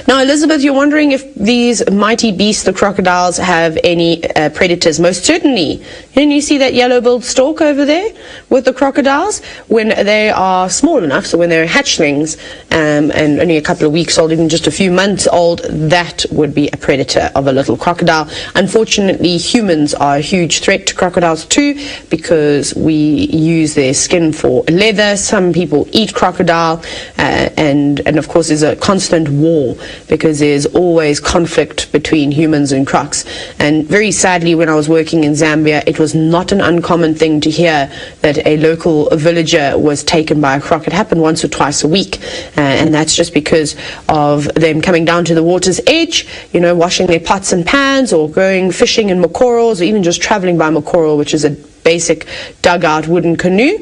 Now, Elizabeth, you're wondering if these mighty beasts, the crocodiles, have any predators. Most certainly. Can you see that yellow-billed stork over there with the crocodiles? When they are small enough, so when they're hatchlings and only a couple of weeks old, even just a few months old, that would be a predator of a little crocodile. Unfortunately, humans are a huge threat to crocodiles too, because we use their skin for leather. Some people eat crocodile, and of course there's a constant war, because there's always conflict between humans and crocs. And very sadly, when I was working in Zambia, it was not an uncommon thing to hear that a local villager was taken by a croc. It happened once or twice a week, and that's just because of them coming down to the water's edge, washing their pots and pans, or going fishing in makorals, or even just traveling by makoral, which is a basic dugout wooden canoe.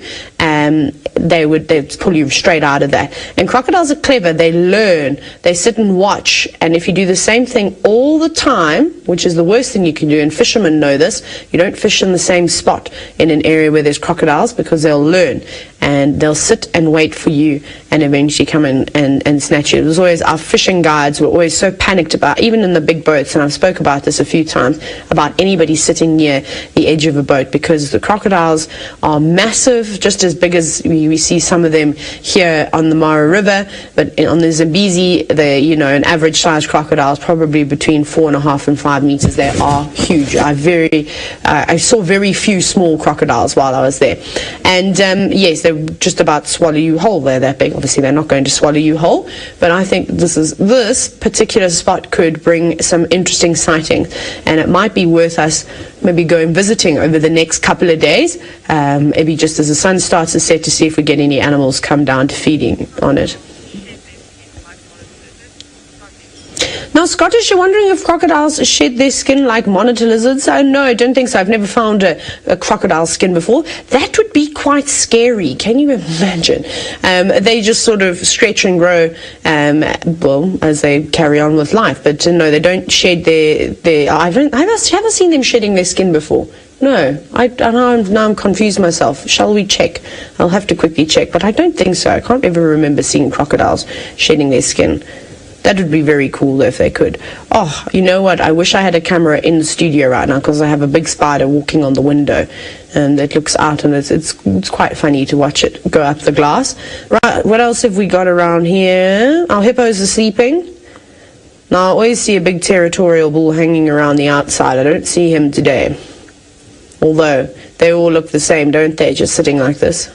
They'd pull you straight out of that. And crocodiles are clever. They learn. They sit and watch. And if you do the same thing all the time, which is the worst thing you can do, and fishermen know this, you don't fish in the same spot in an area where there's crocodiles, because they'll learn. And they'll sit and wait for you and eventually come in and snatch you. There's always, our fishing guides were always so panicked about, even in the big boats, and I've spoke about this a few times, about anybody sitting near the edge of a boat, because the crocodiles are massive, just as big as we see some of them here on the Mara River. But on the Zambezi, an average sized crocodile is probably between 4.5 and 5 meters. They are huge. I saw very few small crocodiles while I was there. And yes, they just about swallow you whole. They're that big. Obviously, they're not going to swallow you whole. But I think this particular spot could bring some interesting sightings. And it might be worth us maybe going visiting over the next couple of days, maybe just as the sun starts to set, to see if we get any animals come down to feeding on it. Now, Scottish, you're wondering if crocodiles shed their skin like monitor lizards? No, I don't think so. I've never found a crocodile skin before. That would be quite scary. Can you imagine? They just sort of stretch and grow, as they carry on with life. But no, they don't shed their I haven't seen them shedding their skin before. No, now I'm confused myself. Shall we check? I'll have to quickly check, but I don't think so. I can't ever remember seeing crocodiles shedding their skin. That would be very cool if they could. Oh, you know what? I wish I had a camera in the studio right now, because I have a big spider walking on the window, and it looks out, and it's quite funny to watch it go up the glass. Right, what else have we got around here? Our hippos are sleeping. Now, I always see a big territorial bull hanging around the outside. I don't see him today. Although, they all look the same, don't they? Just sitting like this.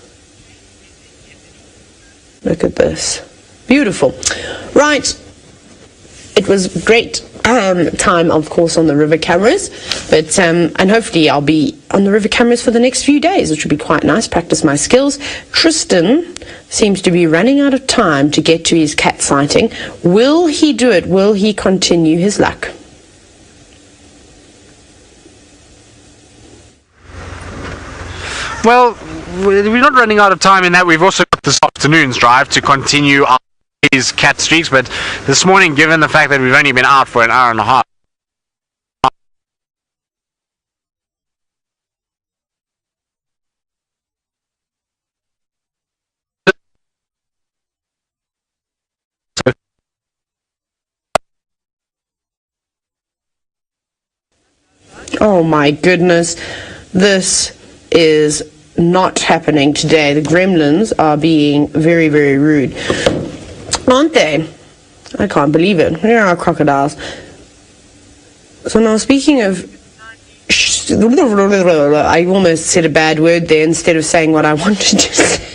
Look at this. Beautiful. Right. It was great time, of course, on the river cameras, but and hopefully I'll be on the river cameras for the next few days, which would be quite nice, practice my skills. Tristan seems to be running out of time to get to his cat sighting. Will he do it? Will he continue his luck? Well, we're not running out of time in that we've also got this afternoon's drive to continue our cat streaks, but this morning, given the fact that we've only been out for an hour and a half, Oh my goodness, this is not happening today. The gremlins are being very, very rude, aren't they? I can't believe it. Here are crocodiles. So now, speaking of, I almost said a bad word there instead of saying what I wanted to say.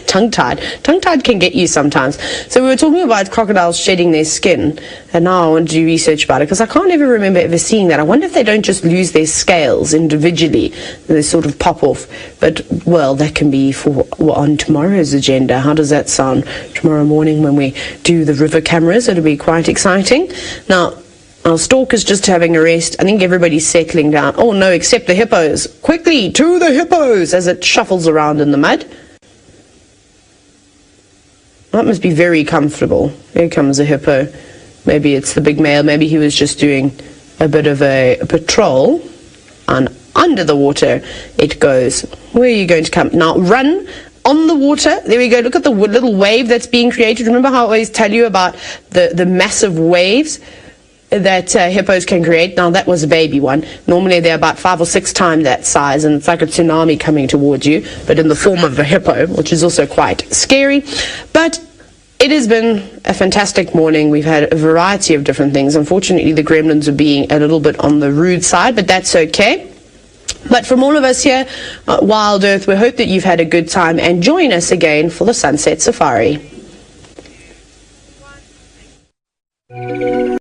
Tongue-tied. Tongue-tied can get you sometimes. So we were talking about crocodiles shedding their skin, and now I want to do research about it, because I can't ever remember ever seeing that. I wonder if they don't just lose their scales individually, they sort of pop off. But, well, that can be for on tomorrow's agenda. How does that sound? Tomorrow morning when we do the river cameras, it'll be quite exciting. Now, our stork is just having a rest. I think everybody's settling down. Oh no, except the hippos. Quickly, to the hippos, as it shuffles around in the mud. That must be very comfortable. Here comes a hippo. Maybe it's the big male. Maybe he was just doing a bit of a patrol. And under the water it goes. Where are you going to come? Now run on the water. There we go. Look at the little wave that's being created. Remember how I always tell you about the massive waves that hippos can create? Now that was a baby one. Normally they're about 5 or 6 times that size, and it's like a tsunami coming towards you, but in the form of a hippo, which is also quite scary. But it has been a fantastic morning. We've had a variety of different things. Unfortunately, the gremlins are being a little bit on the rude side, but that's okay. But from all of us here at Wild Earth, we hope that you've had a good time, and join us again for the Sunset Safari.